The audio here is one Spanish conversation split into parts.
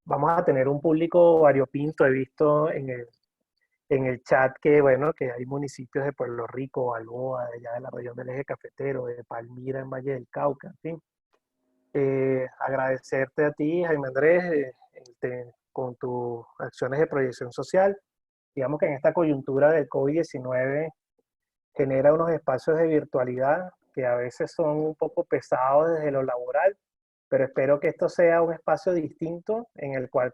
vamos a tener un público variopinto. He visto en el chat que, bueno, que hay municipios de Pueblo Rico, Balboa, de allá de la región del Eje Cafetero, de Palmira en Valle del Cauca, en fin. Agradecerte a ti, Jaime Andrés, con tus acciones de proyección social. Digamos que en esta coyuntura del COVID-19 genera unos espacios de virtualidad que a veces son un poco pesados desde lo laboral, pero espero que esto sea un espacio distinto en el cual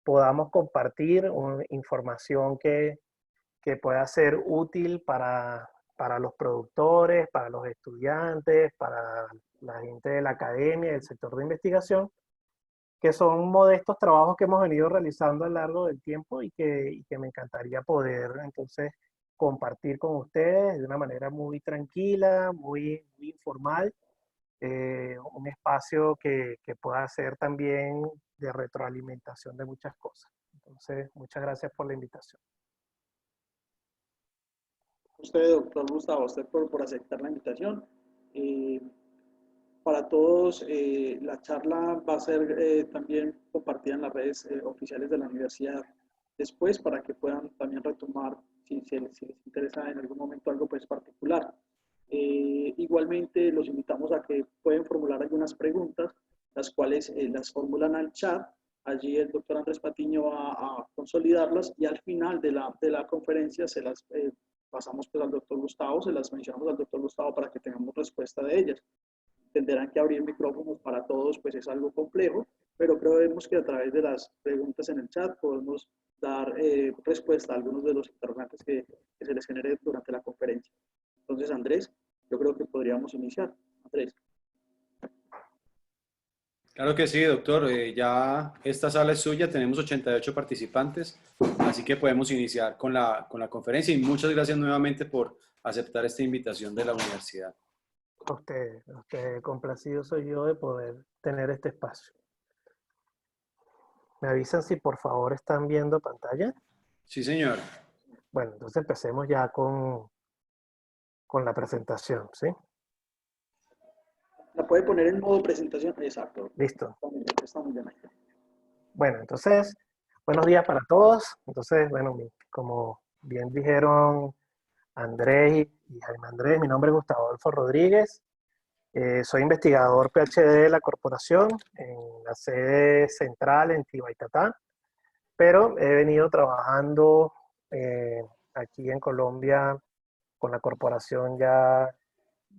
podamos compartir información que pueda ser útil para los productores, para los estudiantes, para la gente de la academia, del sector de investigación, que son modestos trabajos que hemos venido realizando a lo largo del tiempo y que me encantaría poder entonces compartir con ustedes de una manera muy tranquila, muy informal, un espacio que pueda ser también de retroalimentación de muchas cosas. Entonces, muchas gracias por la invitación. Usted, doctor Gustavo, usted por aceptar la invitación. Eh, para todos, la charla va a ser también compartida en las redes oficiales de la universidad después para que puedan también retomar si les interesa en algún momento algo pues particular. Igualmente los invitamos a que pueden formular algunas preguntas, las cuales las formulan al chat. Allí el doctor Andrés Patiño va a consolidarlas y al final de la conferencia se las pasamos pues, al doctor Gustavo, se las mencionamos al doctor Gustavo para que tengamos respuesta de ellas. Entenderán que abrir micrófonos para todos pues es algo complejo, pero creemos que a través de las preguntas en el chat podemos dar respuesta a algunos de los interrogantes que se les genere durante la conferencia. Entonces, Andrés, yo creo que podríamos iniciar. Andrés. Claro que sí, doctor. Ya esta sala es suya, tenemos 88 participantes, así que podemos iniciar con la conferencia y muchas gracias nuevamente por aceptar esta invitación de la universidad. A usted, complacido soy yo de poder tener este espacio. ¿Me avisan si por favor están viendo pantalla? Sí, señor. Bueno, entonces empecemos ya con la presentación, ¿sí? La puede poner en modo presentación. Exacto. Listo. Está muy bien ahí. Bueno, entonces, buenos días para todos. Entonces, bueno, como bien dijeron Andrés y Jaime Andrés, mi nombre es Gustavo Adolfo Rodríguez. Soy investigador PhD de la corporación en la sede central en Tibaitatá, pero he venido trabajando aquí en Colombia con la corporación ya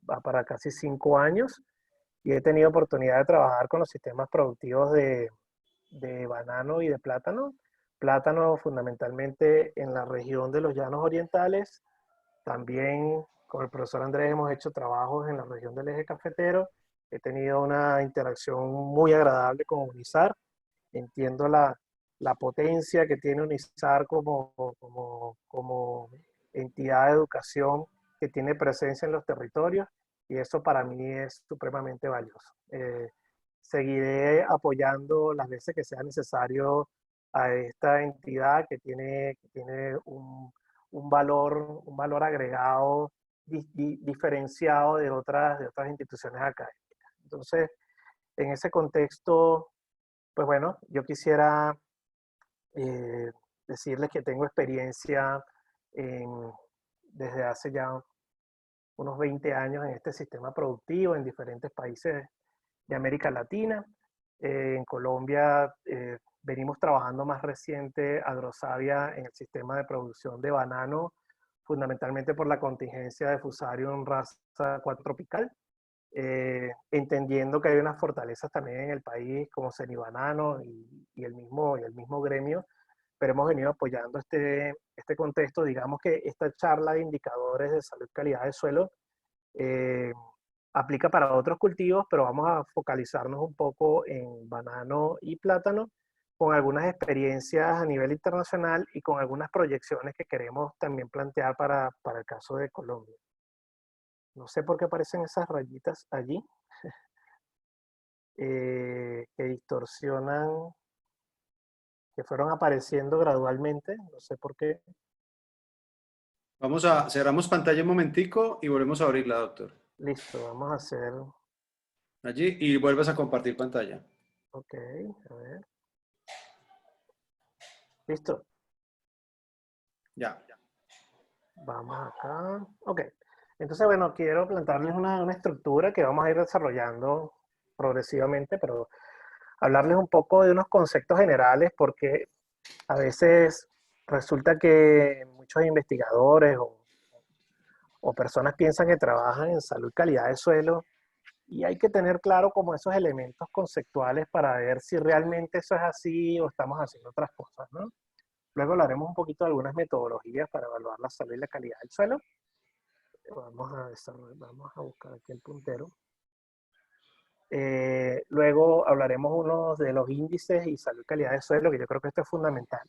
va para casi 5 años y he tenido oportunidad de trabajar con los sistemas productivos de banano y de plátano. Plátano fundamentalmente en la región de los Llanos Orientales. También con el profesor Andrés hemos hecho trabajos en la región del Eje Cafetero. He tenido una interacción muy agradable con UNISAR. Entiendo la potencia que tiene UNISAR como entidad de educación que tiene presencia en los territorios y eso para mí es supremamente valioso. Seguiré apoyando las veces que sea necesario a esta entidad que tiene un valor agregado diferenciado de otras instituciones académicas. Entonces, en ese contexto, pues bueno, yo quisiera decirles que tengo experiencia desde hace ya unos 20 años en este sistema productivo en diferentes países de América Latina. En Colombia venimos trabajando más reciente Agrosavia en el sistema de producción de banano, fundamentalmente por la contingencia de Fusarium raza 4 tropical, entendiendo que hay unas fortalezas también en el país como Cenibanano y el mismo gremio, pero hemos venido apoyando este contexto. Digamos que esta charla de indicadores de salud y calidad de suelo aplica para otros cultivos, pero vamos a focalizarnos un poco en banano y plátano, con algunas experiencias a nivel internacional y con algunas proyecciones que queremos también plantear para el caso de Colombia. No sé por qué aparecen esas rayitas allí, que distorsionan, que fueron apareciendo gradualmente, no sé por qué. Cerramos pantalla un momentico y volvemos a abrirla, doctor. Listo, vamos a hacer... Allí y vuelves a compartir pantalla. Ok, a ver. Listo. Ya. Vamos acá. Ok. Entonces, bueno, quiero plantearles una estructura que vamos a ir desarrollando progresivamente, pero hablarles un poco de unos conceptos generales, porque a veces resulta que muchos investigadores o personas piensan que trabajan en salud y calidad de suelo y hay que tener claro como esos elementos conceptuales para ver si realmente eso es así o estamos haciendo otras cosas, ¿no? Luego hablaremos un poquito de algunas metodologías para evaluar la salud y la calidad del suelo. Vamos a buscar aquí el puntero. Luego hablaremos uno de los índices y salud y calidad del suelo, que yo creo que esto es fundamental.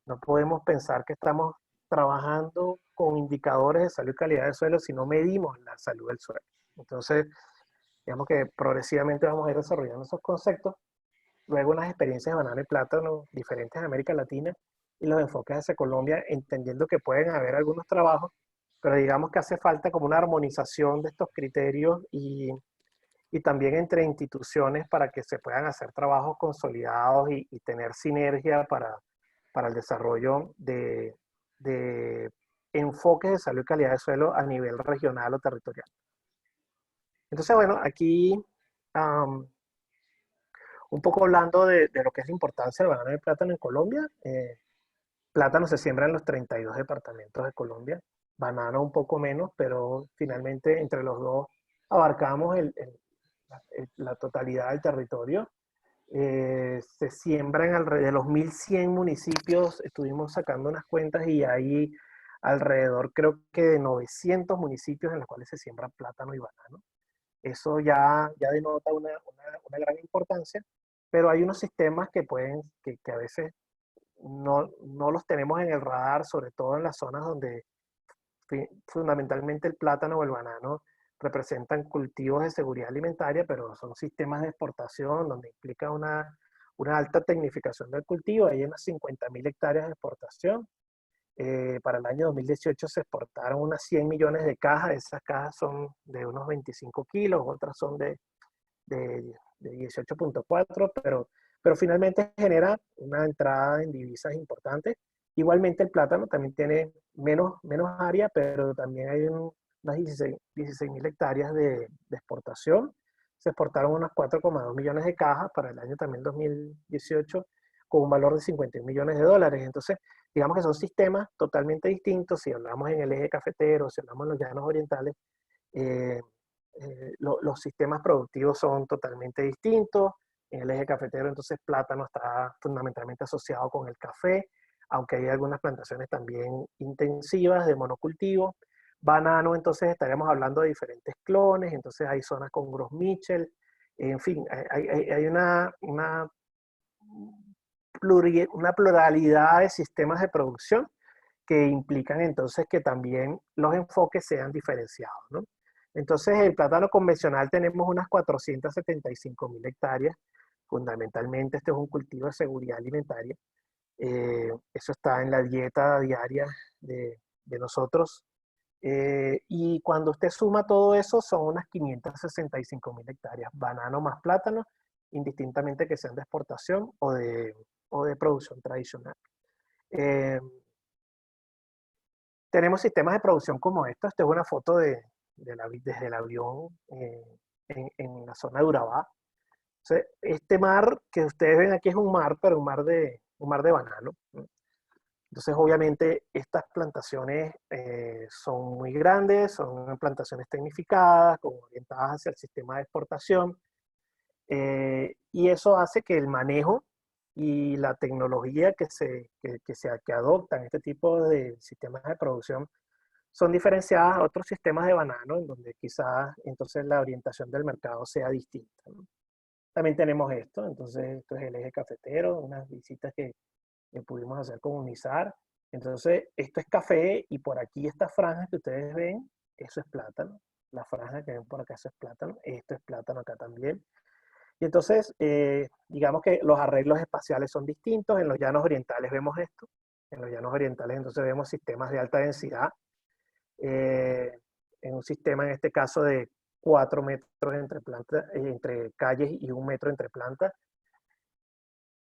No podemos pensar que estamos trabajando con indicadores de salud y calidad del suelo si no medimos la salud del suelo. Entonces, digamos que progresivamente vamos a ir desarrollando esos conceptos. Luego unas experiencias de banano y plátano diferentes en América Latina y los enfoques hacia Colombia, entendiendo que pueden haber algunos trabajos, pero digamos que hace falta como una armonización de estos criterios y también entre instituciones para que se puedan hacer trabajos consolidados y tener sinergia para el desarrollo de enfoques de salud y calidad de suelo a nivel regional o territorial. Entonces, bueno, aquí un poco hablando de lo que es la importancia del banano y el plátano en Colombia. Plátano se siembra en los 32 departamentos de Colombia, banano un poco menos, pero finalmente entre los dos abarcamos la totalidad del territorio. Se siembra en alrededor de los 1.100 municipios, estuvimos sacando unas cuentas y hay alrededor creo que de 900 municipios en los cuales se siembra plátano y banano. Eso ya denota una gran importancia, pero hay unos sistemas que a veces no los tenemos en el radar, sobre todo en las zonas donde fundamentalmente el plátano o el banano representan cultivos de seguridad alimentaria, pero son sistemas de exportación donde implica una alta tecnificación del cultivo. Hay unas 50.000 hectáreas de exportación. Para el año 2018 se exportaron unas 100 millones de cajas. Esas cajas son de unos 25 kilos, otras son de 18.4, pero finalmente genera una entrada en divisas importante. Igualmente el plátano también tiene menos área, pero también hay unas 16.000 hectáreas de exportación. Se exportaron unas 4,2 millones de cajas para el año también 2018 con un valor de 51 millones de dólares. Entonces, digamos que son sistemas totalmente distintos. Si hablamos en el eje cafetero, si hablamos en los llanos orientales, los sistemas productivos son totalmente distintos. En el eje cafetero, entonces, plátano está fundamentalmente asociado con el café, aunque hay algunas plantaciones también intensivas de monocultivo. Banano, entonces, estaríamos hablando de diferentes clones, entonces hay zonas con Gros Michel. En fin, hay una pluralidad de sistemas de producción que implican entonces que también los enfoques sean diferenciados, ¿no? Entonces, el plátano convencional tenemos unas 475.000 hectáreas. Fundamentalmente, este es un cultivo de seguridad alimentaria. Eso está en la dieta diaria de nosotros. Y cuando usted suma todo eso, son unas 565.000 hectáreas. Banano más plátano, indistintamente que sean de exportación o de producción tradicional. Tenemos sistemas de producción como esto. Esta es una foto desde el avión en la zona de Urabá. Entonces, este mar que ustedes ven aquí es un mar, pero un mar de banano. Entonces, obviamente, estas plantaciones son muy grandes, son plantaciones tecnificadas, orientadas hacia el sistema de exportación. Y eso hace que el manejo y la tecnología que adoptan este tipo de sistemas de producción son diferenciadas a otros sistemas de banano, en donde quizás entonces la orientación del mercado sea distinta, ¿no? También tenemos esto, entonces esto es el eje cafetero, unas visitas que pudimos hacer con Unizar. Entonces, esto es café y por aquí estas franjas que ustedes ven, eso es plátano. La franja que ven por acá, eso es plátano. Esto es plátano acá también. Y entonces, digamos que los arreglos espaciales son distintos. En los llanos orientales vemos esto. En los llanos orientales entonces vemos sistemas de alta densidad. En un sistema, en este caso, de 4 metros entre calles y 1 metro entre plantas.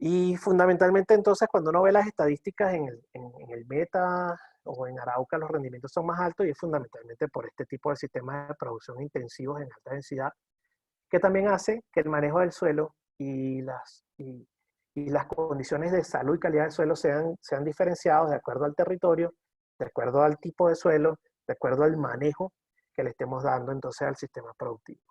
Y fundamentalmente entonces cuando uno ve las estadísticas en el Meta o en Arauca, los rendimientos son más altos y es fundamentalmente por este tipo de sistemas de producción intensivos en alta densidad, que también hace que el manejo del suelo y las condiciones de salud y calidad del suelo sean diferenciados de acuerdo al territorio, de acuerdo al tipo de suelo, de acuerdo al manejo que le estemos dando entonces al sistema productivo.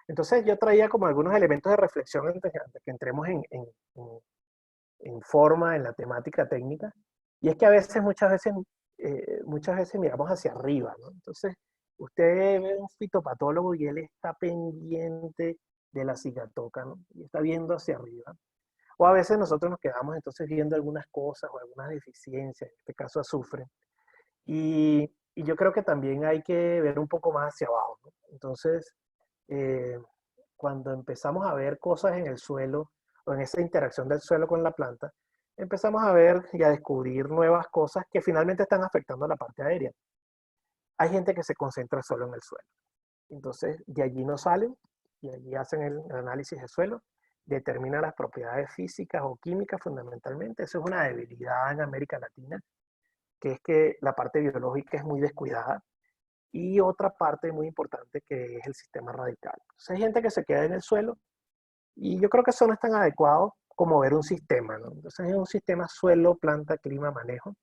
Entonces yo traía como algunos elementos de reflexión antes que entremos en forma, en la temática técnica, y es que a veces, muchas veces miramos hacia arriba, ¿no? Entonces, usted ve un fitopatólogo y él está pendiente de la cigatoca, ¿no? Y está viendo hacia arriba. O a veces nosotros nos quedamos entonces viendo algunas cosas o algunas deficiencias, en este caso azufre, y yo creo que también hay que ver un poco más hacia abajo, ¿no? Entonces, eh, cuando empezamos a ver cosas en el suelo o en esa interacción del suelo con la planta, empezamos a ver y a descubrir nuevas cosas que finalmente están afectando a la parte aérea. Hay gente que se concentra solo en el suelo. Entonces, de allí no salen y allí hacen el análisis del suelo, determinan las propiedades físicas o químicas fundamentalmente. Eso es una debilidad en América Latina, que es que la parte biológica es muy descuidada. Y otra parte muy importante que es el sistema radical. Entonces, hay gente que se queda en el suelo y yo creo que eso no es tan adecuado como ver un sistema, ¿no? Entonces, es un sistema suelo, planta, clima, manejo.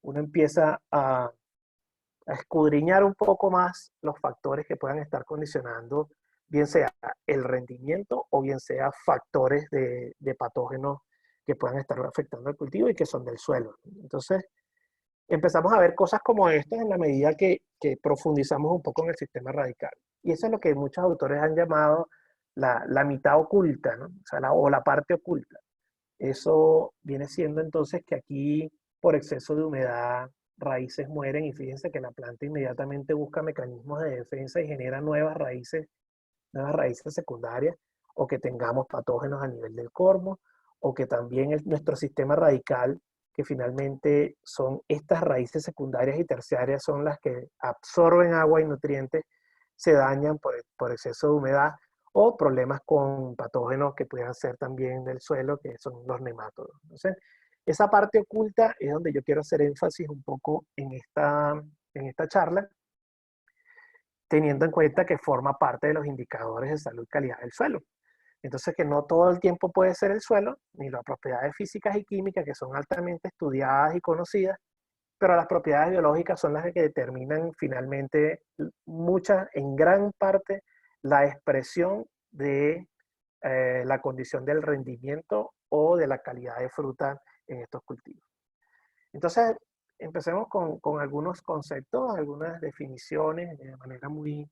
Uno empieza a escudriñar un poco más los factores que puedan estar condicionando, bien sea el rendimiento o bien sea factores de patógenos que puedan estar afectando el cultivo y que son del suelo. Entonces, empezamos a ver cosas como estas en la medida que profundizamos un poco en el sistema radical. Y eso es lo que muchos autores han llamado la mitad oculta, ¿no? O sea, o la parte oculta. Eso viene siendo entonces que aquí, por exceso de humedad, raíces mueren y fíjense que la planta inmediatamente busca mecanismos de defensa y genera nuevas raíces secundarias, o que tengamos patógenos a nivel del cormo, o que también nuestro sistema radical, que finalmente son estas raíces secundarias y terciarias, son las que absorben agua y nutrientes, se dañan por exceso de humedad, o problemas con patógenos que puedan ser también del suelo, que son los nemátodos. Entonces, esa parte oculta es donde yo quiero hacer énfasis un poco en esta charla, teniendo en cuenta que forma parte de los indicadores de salud y calidad del suelo. Entonces, que no todo el tiempo puede ser el suelo, ni las propiedades físicas y químicas, que son altamente estudiadas y conocidas, pero las propiedades biológicas son las que determinan finalmente en gran parte, la expresión de la condición del rendimiento o de la calidad de fruta en estos cultivos. Entonces, empecemos con algunos conceptos, algunas definiciones de manera muy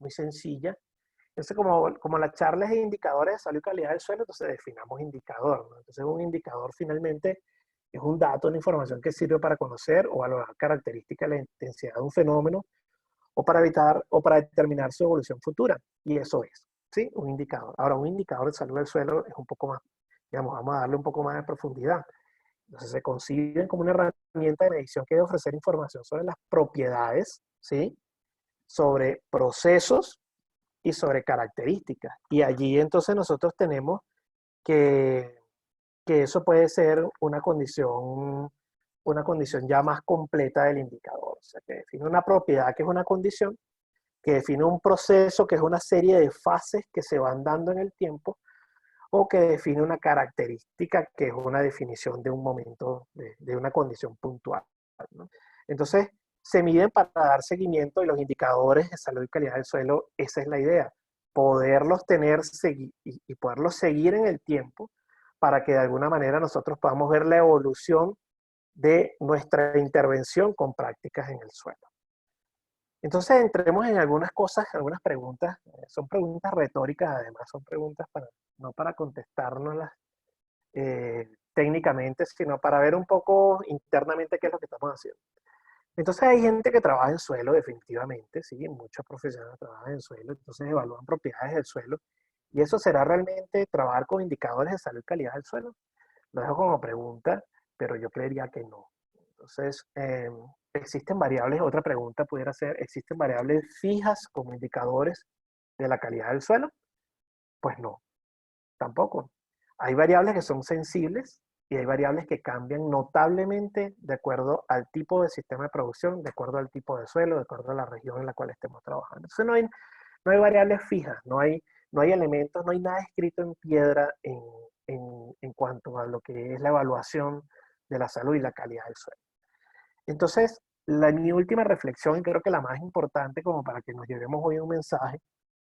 sencilla. Entonces, como la charla es de indicadores de salud y calidad del suelo, entonces definamos indicador, ¿no? Entonces, un indicador finalmente es un dato, una información que sirve para conocer o valorar características de la intensidad de un fenómeno o para evitar o para determinar su evolución futura. Y eso es, ¿sí? Un indicador. Ahora, un indicador de salud del suelo es un poco más, digamos, vamos a darle un poco más de profundidad. Entonces, se conciben como una herramienta de medición que debe ofrecer información sobre las propiedades, ¿sí? Sobre procesos y sobre características. Y allí entonces nosotros tenemos que, que eso puede ser una condición ya más completa del indicador. O sea, que define una propiedad que es una condición, que define un proceso que es una serie de fases que se van dando en el tiempo, o que define una característica que es una definición de un momento, de una condición puntual, ¿no? Entonces, se miden para dar seguimiento y los indicadores de salud y calidad del suelo, esa es la idea, poderlos tener y poderlos seguir en el tiempo para que de alguna manera nosotros podamos ver la evolución de nuestra intervención con prácticas en el suelo. Entonces entremos en algunas cosas, algunas preguntas, son preguntas retóricas además, son preguntas no para contestárnoslas técnicamente, sino para ver un poco internamente qué es lo que estamos haciendo. Entonces hay gente que trabaja en suelo definitivamente, sí, muchos profesionales trabajan en suelo, entonces evalúan propiedades del suelo, y eso será realmente trabajar con indicadores de salud y calidad del suelo. Lo dejo como pregunta, pero yo creería que no. Entonces, existen variables, otra pregunta pudiera ser, ¿existen variables fijas como indicadores de la calidad del suelo? Pues no, tampoco. Hay variables que son sensibles y hay variables que cambian notablemente de acuerdo al tipo de sistema de producción, de acuerdo al tipo de suelo, de acuerdo a la región en la cual estemos trabajando. Entonces no hay variables fijas, no hay elementos, no hay nada escrito en piedra en cuanto a lo que es la evaluación de la salud y la calidad del suelo. Entonces, mi última reflexión, y creo que la más importante como para que nos llevemos hoy un mensaje,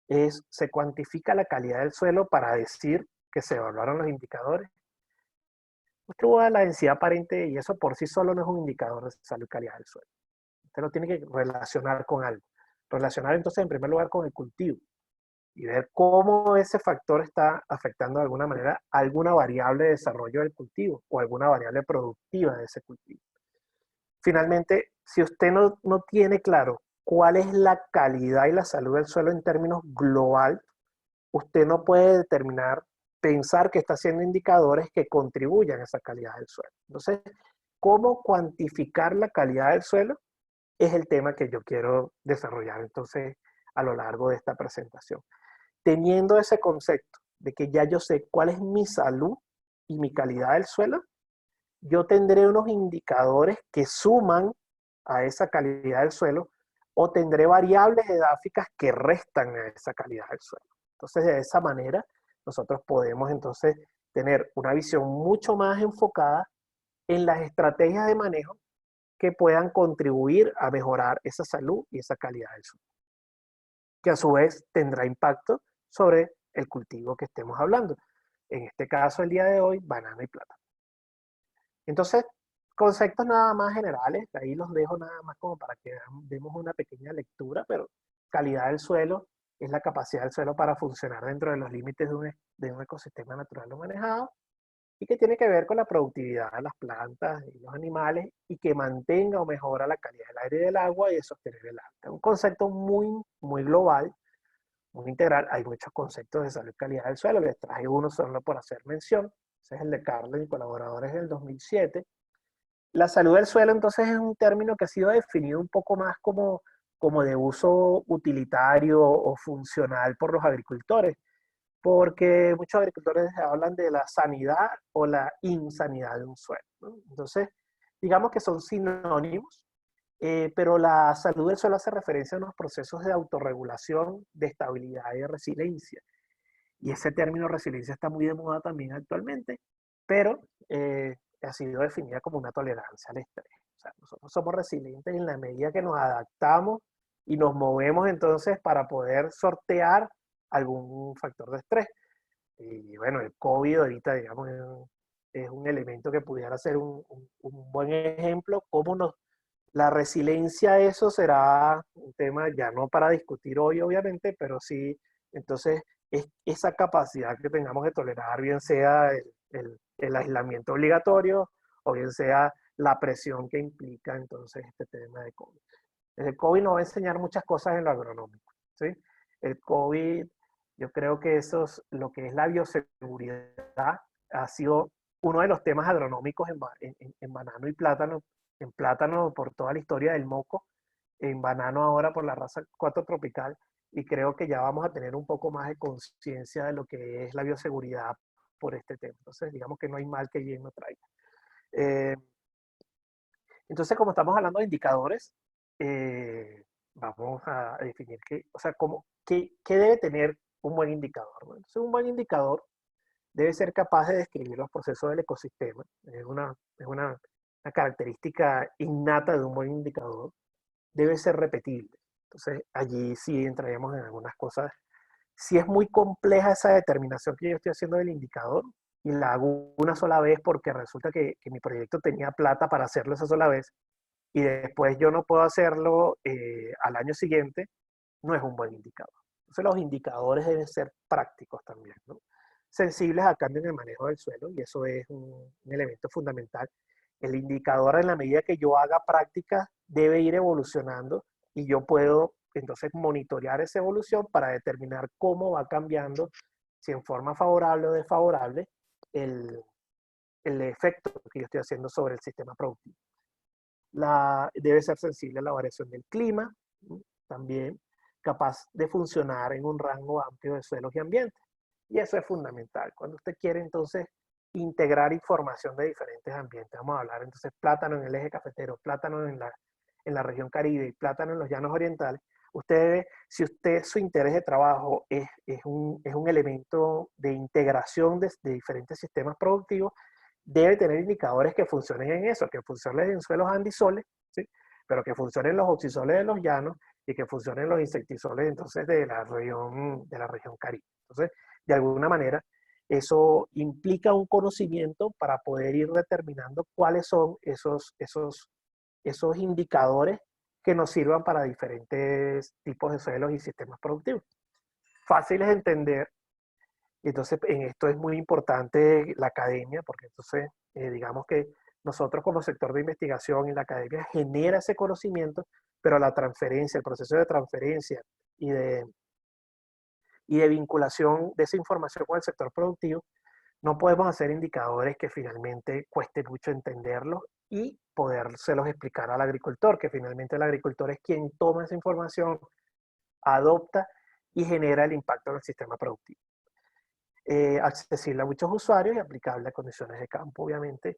es se cuantifica la calidad del suelo para decir que se evaluaron los indicadores. Usted va a la densidad aparente y eso por sí solo no es un indicador de salud y calidad del suelo. Usted lo tiene que relacionar con algo. Relacionar entonces en primer lugar con el cultivo y ver cómo ese factor está afectando de alguna manera alguna variable de desarrollo del cultivo o alguna variable productiva de ese cultivo. Finalmente, si usted no tiene claro cuál es la calidad y la salud del suelo en términos global, usted no puede determinar, pensar que está haciendo indicadores que contribuyan a esa calidad del suelo. Entonces, ¿cómo cuantificar la calidad del suelo? Es el tema que yo quiero desarrollar entonces a lo largo de esta presentación. Teniendo ese concepto de que ya yo sé cuál es mi salud y mi calidad del suelo, yo tendré unos indicadores que suman a esa calidad del suelo o tendré variables edáficas que restan a esa calidad del suelo. Entonces, de esa manera, nosotros podemos entonces tener una visión mucho más enfocada en las estrategias de manejo que puedan contribuir a mejorar esa salud y esa calidad del suelo, que a su vez tendrá impacto sobre el cultivo que estemos hablando. En este caso, el día de hoy, banano y plátano. Entonces, conceptos nada más generales, ahí los dejo nada más como para que demos una pequeña lectura, pero calidad del suelo es la capacidad del suelo para funcionar dentro de los límites de un ecosistema natural o manejado y que tiene que ver con la productividad de las plantas y los animales y que mantenga o mejora la calidad del aire y del agua y de sostener el hábitat. Un concepto muy global, muy integral. Hay muchos conceptos de salud y calidad del suelo, les traje uno solo por hacer mención. Ese es el de Carlen y colaboradores del 2007. La salud del suelo entonces es un término que ha sido definido un poco más como de uso utilitario o funcional por los agricultores, porque muchos agricultores hablan de la sanidad o la insanidad de un suelo, ¿no? Entonces, digamos que son sinónimos, pero la salud del suelo hace referencia a unos procesos de autorregulación, de estabilidad y de resiliencia. Y ese término resiliencia está muy de moda también actualmente, pero ha sido definida como una tolerancia al estrés. O sea, nosotros somos resilientes en la medida que nos adaptamos y nos movemos entonces para poder sortear algún factor de estrés. Y bueno, el COVID ahorita, digamos, es un elemento que pudiera ser un buen ejemplo. La resiliencia, eso será un tema ya no para discutir hoy, obviamente, pero sí, entonces, es esa capacidad que tengamos de tolerar, bien sea el aislamiento obligatorio o bien sea la presión que implica entonces este tema de COVID. El COVID nos va a enseñar muchas cosas en lo agronómico, ¿sí? El COVID, yo creo que lo que es la bioseguridad ha sido uno de los temas agronómicos en banano y plátano, en plátano por toda la historia del moco, en banano ahora por la raza 4 tropical, y creo que ya vamos a tener un poco más de conciencia de lo que es la bioseguridad por este tema. Entonces, digamos que no hay mal que bien no traiga. Eh, entonces, como estamos hablando de indicadores, vamos a definir qué debe tener un buen indicador, ¿no? Entonces, un buen indicador debe ser capaz de describir los procesos del ecosistema. Es una característica innata de un buen indicador. Debe ser repetible. Entonces, allí sí entraríamos en algunas cosas. Si es muy compleja esa determinación que yo estoy haciendo del indicador y la hago una sola vez porque resulta que mi proyecto tenía plata para hacerlo esa sola vez y después yo no puedo hacerlo al año siguiente, no es un buen indicador. Entonces, los indicadores deben ser prácticos también, ¿no? Sensibles a cambio en el manejo del suelo, y eso es un elemento fundamental. El indicador, en la medida que yo haga práctica, debe ir evolucionando y yo puedo entonces monitorear esa evolución para determinar cómo va cambiando, si en forma favorable o desfavorable, el efecto que yo estoy haciendo sobre el sistema productivo. Debe ser sensible a la variación del clima, ¿sí? También capaz de funcionar en un rango amplio de suelos y ambientes. Y eso es fundamental. Cuando usted quiere entonces integrar información de diferentes ambientes, vamos a hablar entonces plátano en el eje cafetero, plátano en la región Caribe y plátano en los llanos orientales, usted debe, si usted su interés de trabajo es un elemento de integración de diferentes sistemas productivos, debe tener indicadores que funcionen en eso, que funcionen en suelos andisoles, ¿sí? Pero que funcionen los oxisoles de los llanos y que funcionen los insectisoles entonces de la región Caribe. Entonces, de alguna manera, eso implica un conocimiento para poder ir determinando cuáles son esos indicadores que nos sirvan para diferentes tipos de suelos y sistemas productivos. Fáciles de entender. Entonces, en esto es muy importante la academia, porque entonces, digamos que nosotros como sector de investigación y la academia genera ese conocimiento, pero la transferencia, el proceso de transferencia y de vinculación de esa información con el sector productivo, no podemos hacer indicadores que finalmente cueste mucho entenderlos y podérselos explicar al agricultor, que finalmente el agricultor es quien toma esa información, adopta y genera el impacto en el sistema productivo. Accesible a muchos usuarios y aplicable a condiciones de campo, obviamente,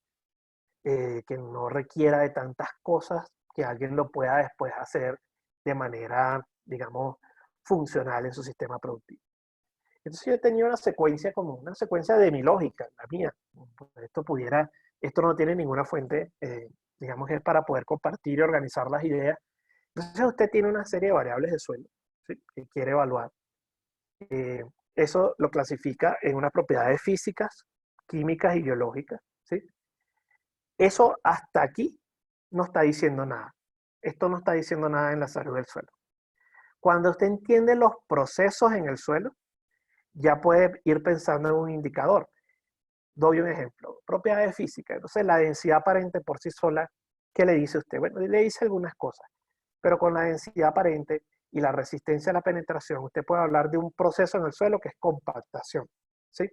que no requiera de tantas cosas que alguien lo pueda después hacer de manera, digamos, funcional en su sistema productivo. Entonces yo he tenido una secuencia como una secuencia de mi lógica, la mía. Esto no tiene ninguna fuente, digamos que es para poder compartir y organizar las ideas. Entonces usted tiene una serie de variables de suelo, ¿sí?, que quiere evaluar. Eso lo clasifica en unas propiedades físicas, químicas y biológicas, ¿sí? Eso hasta aquí no está diciendo nada. Esto no está diciendo nada en la salud del suelo. Cuando usted entiende los procesos en el suelo, ya puede ir pensando en un indicador. Doy un ejemplo. Propiedades físicas. Entonces, la densidad aparente por sí sola, ¿qué le dice usted? Bueno, le dice algunas cosas, pero con la densidad aparente y la resistencia a la penetración, usted puede hablar de un proceso en el suelo que es compactación, ¿sí?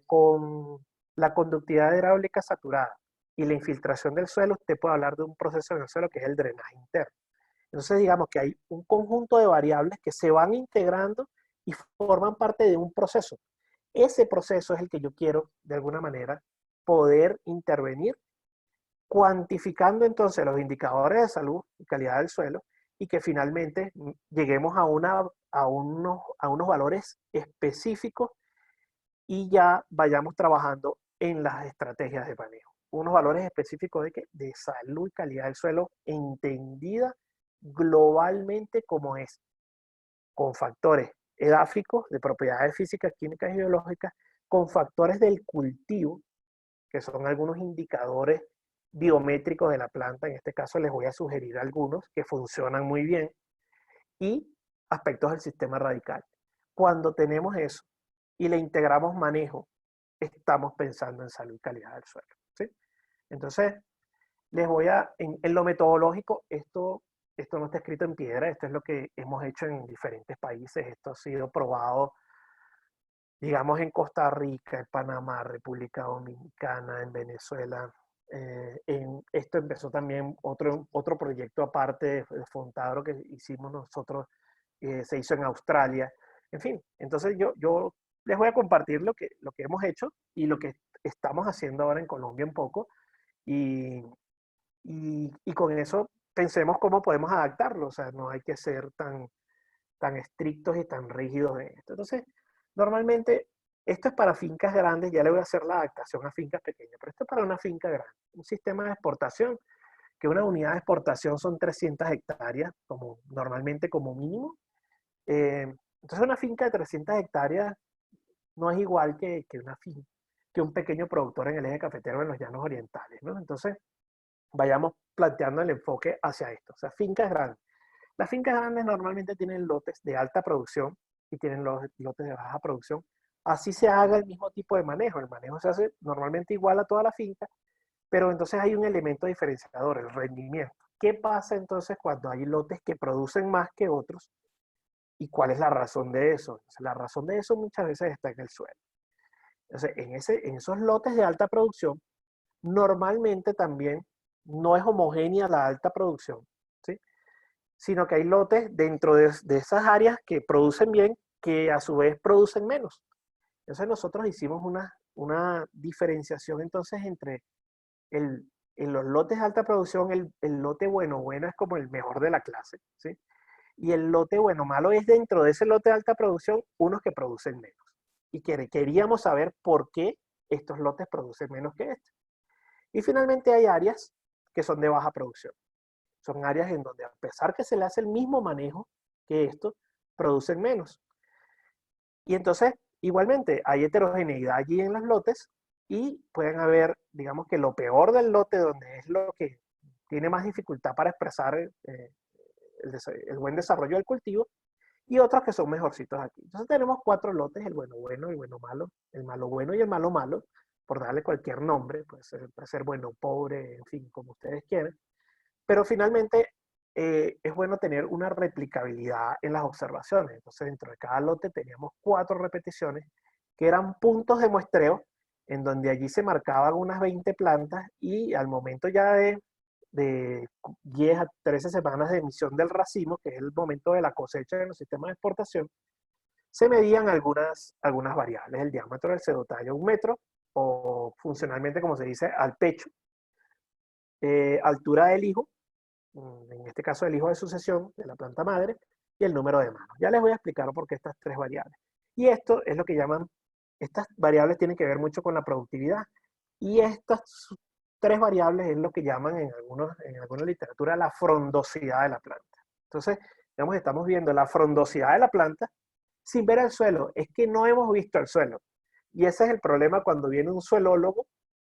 Con la conductividad hidráulica saturada y la infiltración del suelo, usted puede hablar de un proceso en el suelo que es el drenaje interno. Entonces, digamos que hay un conjunto de variables que se van integrando y forman parte de un proceso. Ese proceso es el que yo quiero, de alguna manera, poder intervenir, cuantificando entonces los indicadores de salud y calidad del suelo, y que finalmente lleguemos a unos valores específicos y ya vayamos trabajando en las estrategias de manejo. Unos valores específicos de salud y calidad del suelo entendida globalmente como es, con factores edáficos de propiedades físicas, químicas y biológicas, con factores del cultivo, que son algunos indicadores biométricos de la planta. En este caso les voy a sugerir algunos que funcionan muy bien, y aspectos del sistema radical. Cuando tenemos eso y le integramos manejo, estamos pensando en salud y calidad del suelo, ¿sí? Entonces, en lo metodológico, esto no está escrito en piedra, esto es lo que hemos hecho en diferentes países, esto ha sido probado, digamos, en Costa Rica, en Panamá, República Dominicana, en Venezuela. Esto empezó también otro proyecto aparte de Fontagro que hicimos nosotros, se hizo en Australia. En fin, entonces yo les voy a compartir lo que hemos hecho y lo que estamos haciendo ahora en Colombia un poco, y con eso pensemos cómo podemos adaptarlo. O sea, no hay que ser tan estrictos y tan rígidos en esto. Entonces, normalmente, esto es para fincas grandes, ya le voy a hacer la adaptación a fincas pequeñas, pero esto es para una finca grande. Un sistema de exportación, que una unidad de exportación son 300 hectáreas, normalmente como mínimo. Entonces, una finca de 300 hectáreas no es igual que un pequeño productor en el eje cafetero en los llanos orientales, ¿no? Entonces, vayamos planteando el enfoque hacia esto. O sea, fincas grandes. Las fincas grandes normalmente tienen lotes de alta producción y tienen los lotes de baja producción. Así se haga el mismo tipo de manejo. El manejo se hace normalmente igual a toda la finca, pero entonces hay un elemento diferenciador, el rendimiento. ¿Qué pasa entonces cuando hay lotes que producen más que otros? ¿Y cuál es la razón de eso? Entonces, la razón de eso muchas veces está en el suelo. Entonces, en esos lotes de alta producción, normalmente también no es homogénea la alta producción, ¿sí? Sino que hay lotes dentro de esas áreas que producen bien, que a su vez producen menos. Entonces nosotros hicimos una diferenciación entonces entre en los lotes de alta producción, el lote bueno es como el mejor de la clase, ¿sí? Y el lote bueno malo es dentro de ese lote de alta producción unos que producen menos. Y queríamos saber por qué estos lotes producen menos que este. Y finalmente hay áreas que son de baja producción. Son áreas en donde a pesar que se le hace el mismo manejo que esto, producen menos. Y entonces, igualmente, hay heterogeneidad allí en los lotes y pueden haber, digamos que lo peor del lote, donde es lo que tiene más dificultad para expresar el buen desarrollo del cultivo, y otros que son mejorcitos aquí. Entonces tenemos 4 lotes, el bueno, el bueno, malo, el malo bueno y el malo, malo, por darle cualquier nombre, puede ser bueno, pobre, en fin, como ustedes quieran. Pero finalmente es bueno tener una replicabilidad en las observaciones. Entonces dentro de cada lote teníamos 4 repeticiones que eran puntos de muestreo en donde allí se marcaban unas 20 plantas y al momento ya de 10 a 13 semanas de emisión del racimo, que es el momento de la cosecha en los sistemas de exportación, se medían algunas variables, el diámetro del pseudotallo 1 metro, o funcionalmente como se dice, al pecho, altura del hijo, en este caso el hijo de sucesión de la planta madre, y el número de manos. Ya les voy a explicar por qué estas 3 variables. Y esto es lo que llaman, estas variables tienen que ver mucho con la productividad, y estas 3 variables es lo que llaman en alguna literatura la frondosidad de la planta. Entonces, digamos, estamos viendo la frondosidad de la planta sin ver el suelo. Es que no hemos visto el suelo. Y ese es el problema cuando viene un suelólogo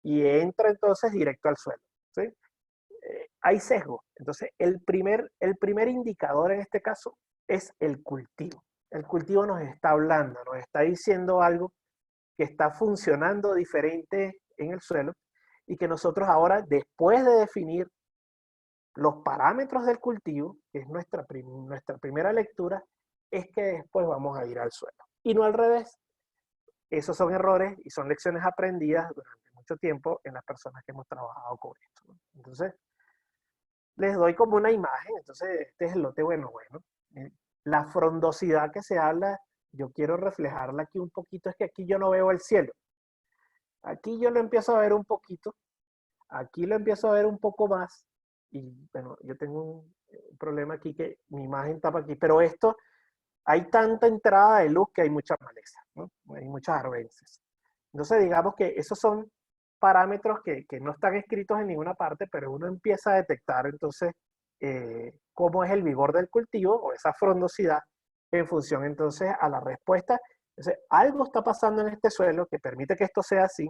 y entra entonces directo al suelo, ¿sí? Hay sesgo. Entonces, el primer indicador en este caso es el cultivo. El cultivo nos está hablando, nos está diciendo algo que está funcionando diferente en el suelo y que nosotros ahora, después de definir los parámetros del cultivo, que es nuestra primera lectura, es que después vamos a ir al suelo. Y no al revés. Esos son errores y son lecciones aprendidas durante mucho tiempo en las personas que hemos trabajado con esto, ¿no? Entonces, les doy como una imagen. Entonces, este es el lote bueno. La frondosidad que se habla, yo quiero reflejarla aquí un poquito, es que aquí yo no veo el cielo. Aquí yo lo empiezo a ver un poquito, aquí lo empiezo a ver un poco más, y bueno, yo tengo un problema aquí que mi imagen tapa aquí, pero esto, hay tanta entrada de luz que hay mucha maleza, ¿no? Hay muchas arbences. Entonces digamos que esos son parámetros que no están escritos en ninguna parte, pero uno empieza a detectar entonces cómo es el vigor del cultivo o esa frondosidad en función entonces a la respuesta. Entonces, algo está pasando en este suelo que permite que esto sea así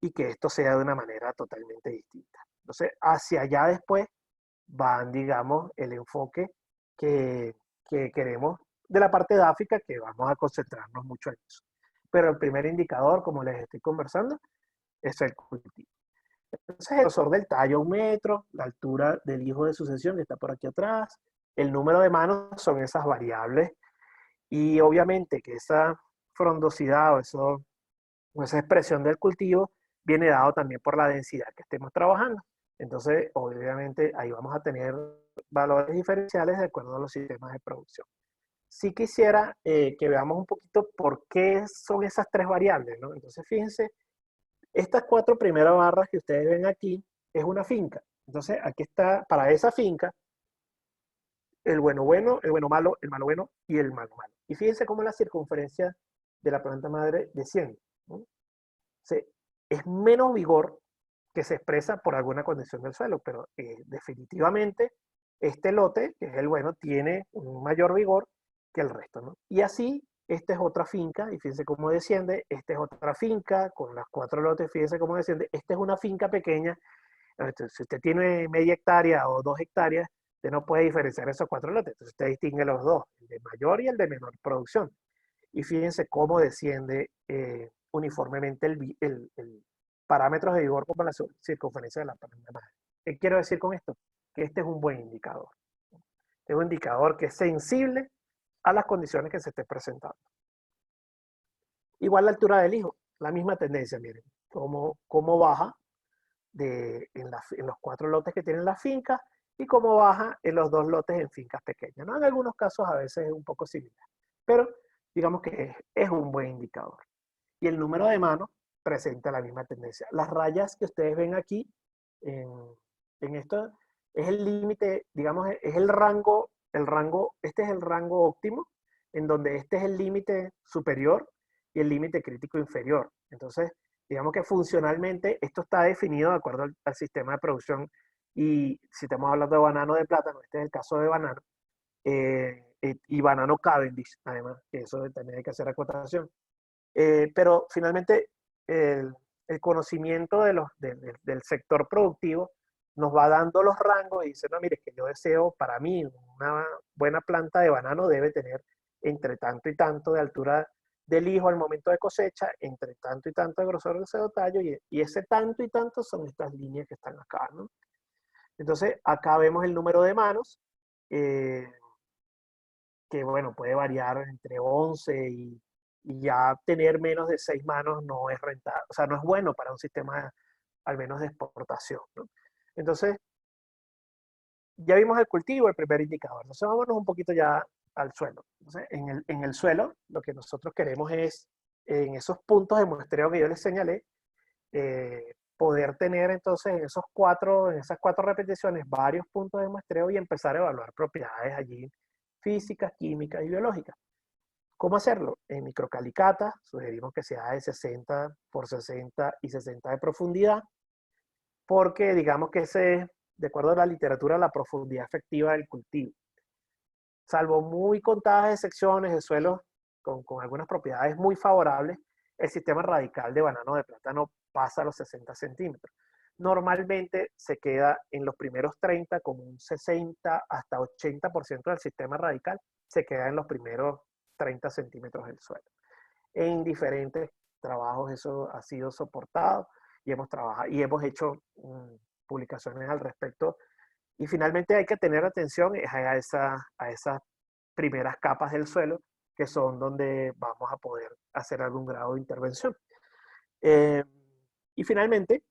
y que esto sea de una manera totalmente distinta. Entonces, hacia allá después van, digamos, el enfoque que queremos de la parte edáfica, que vamos a concentrarnos mucho en eso. Pero el primer indicador, como les estoy conversando, es el cultivo. Entonces, el grosor del tallo 1 metro, la altura del hijo de sucesión que está por aquí atrás, el número de manos son esas variables, y obviamente que esa frondosidad o esa expresión del cultivo viene dado también por la densidad que estemos trabajando. Entonces, obviamente, ahí vamos a tener valores diferenciales de acuerdo a los sistemas de producción. Sí quisiera que veamos un poquito por qué son esas 3 variables, ¿no? Entonces, fíjense, estas 4 primeras barras que ustedes ven aquí es una finca. Entonces, aquí está, para esa finca, el bueno, el bueno malo, el malo bueno y el malo malo. Y fíjense cómo la circunferencia de la planta madre desciende, ¿no? Es menos vigor que se expresa por alguna condición del suelo, pero definitivamente este lote, que es el bueno, tiene un mayor vigor que el resto, ¿no? Y así, esta es otra finca, y fíjense cómo desciende, esta es otra finca, con las 4 lotes, fíjense cómo desciende, esta es una finca pequeña. Entonces, si usted tiene media hectárea o 2 hectáreas, usted no puede diferenciar esos 4 lotes, entonces usted distingue los dos, el de mayor y el de menor producción. Y fíjense cómo desciende uniformemente el parámetros de vigor como la circunferencia de la planta madre. ¿Qué quiero decir con esto? Que este es un buen indicador. Es un indicador que es sensible a las condiciones que se esté presentando. Igual la altura del hijo, la misma tendencia, miren, cómo baja en los 4 lotes que tienen las fincas y cómo baja en los 2 lotes en fincas pequeñas, ¿no? En algunos casos a veces es un poco similar, pero digamos que es un buen indicador. Y el número de manos presenta la misma tendencia. Las rayas que ustedes ven aquí, en, en esto, es el límite, digamos, es este es el rango óptimo, en donde este es el límite superior y el límite crítico inferior. Entonces, digamos que funcionalmente esto está definido de acuerdo al sistema de producción. Y si estamos hablando de banano de plátano, este es el caso de banano, y banano Cavendish, además, que eso también hay que hacer acotación. Pero finalmente el conocimiento del sector productivo nos va dando los rangos y dice, no, mire, que yo deseo, para mí, una buena planta de banano debe tener entre tanto y tanto de altura del hijo al momento de cosecha, entre tanto y tanto de grosor del tallo, y ese tanto y tanto son estas líneas que están acá, ¿no? Entonces, acá vemos el número de manos, eh, que bueno, puede variar entre 11 y ya tener menos de 6 manos no es rentable, o sea, no es bueno para un sistema, al menos de exportación, ¿no? Entonces, ya vimos el cultivo, el primer indicador. Entonces, vámonos un poquito ya al suelo. Entonces, en el suelo, lo que nosotros queremos es, en esos puntos de muestreo que yo les señalé, poder tener entonces en esas cuatro repeticiones varios puntos de muestreo y empezar a evaluar propiedades allí físicas, químicas y biológicas. ¿Cómo hacerlo? En microcalicata, sugerimos que sea de 60 por 60 y 60 de profundidad, porque digamos que ese, de acuerdo a la literatura, la profundidad efectiva del cultivo. Salvo muy contadas excepciones de suelos con algunas propiedades muy favorables, el sistema radical de banano de plátano pasa a los 60 centímetros. Normalmente se queda en los primeros 30, como un 60 hasta 80% del sistema radical, se queda en los primeros 30 centímetros del suelo. En diferentes trabajos eso ha sido soportado y hemos trabajado y hemos hecho publicaciones al respecto. Y finalmente hay que tener atención a esas primeras capas del suelo, que son donde vamos a poder hacer algún grado de intervención. Y finalmente,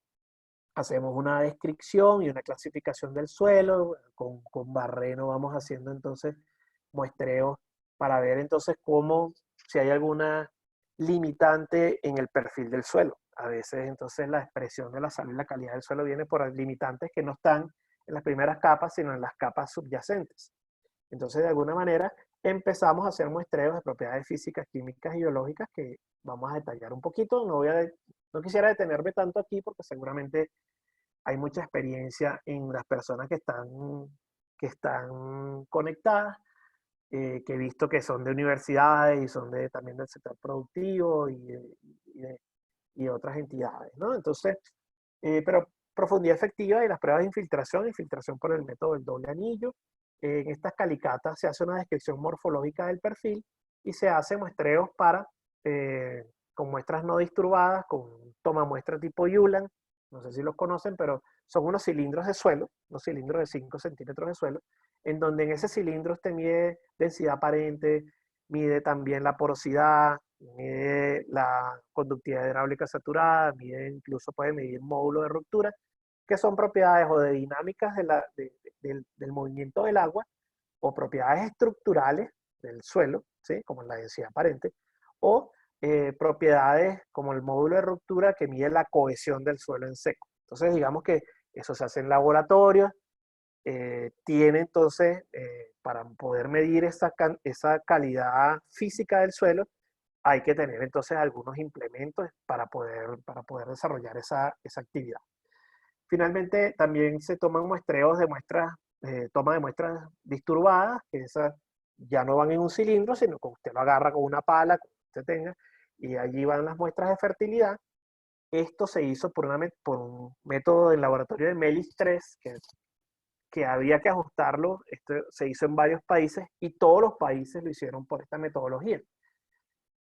hacemos una descripción y una clasificación del suelo. Con barreno vamos haciendo entonces muestreos para ver entonces cómo, si hay alguna limitante en el perfil del suelo. A veces entonces la expresión de la salud y la calidad del suelo viene por limitantes que no están en las primeras capas, sino en las capas subyacentes. Entonces, de alguna manera, empezamos a hacer muestreos de propiedades físicas, químicas y biológicas que vamos a detallar un poquito. No quisiera detenerme tanto aquí porque seguramente hay mucha experiencia en las personas que están conectadas, que he visto que son de universidades y son también del sector productivo y otras entidades, ¿no? Entonces, pero profundidad efectiva y las pruebas de infiltración por el método del doble anillo. En estas calicatas se hace una descripción morfológica del perfil y se hace muestreos con muestras no disturbadas, con toma muestra tipo Uland, no sé si los conocen, pero son unos cilindros de suelo, unos cilindros de 5 centímetros de suelo, en donde en ese cilindro usted mide densidad aparente, mide también la porosidad, mide la conductividad hidráulica saturada, incluso puede medir módulo de ruptura, que son propiedades o de dinámicas del movimiento del agua o propiedades estructurales del suelo, ¿sí? Como la densidad aparente, o propiedades como el módulo de ruptura que mide la cohesión del suelo en seco. Entonces, digamos que eso se hace en laboratorio, tiene entonces, para poder medir esa calidad física del suelo, hay que tener entonces algunos implementos para poder desarrollar esa actividad. Finalmente, también se toman muestreos de toma de muestras disturbadas, que esas ya no van en un cilindro, sino que usted lo agarra con una pala que usted tenga, y allí van las muestras de fertilidad. Esto se hizo por un método del laboratorio de Melis 3, que había que ajustarlo. Esto se hizo en varios países y todos los países lo hicieron por esta metodología.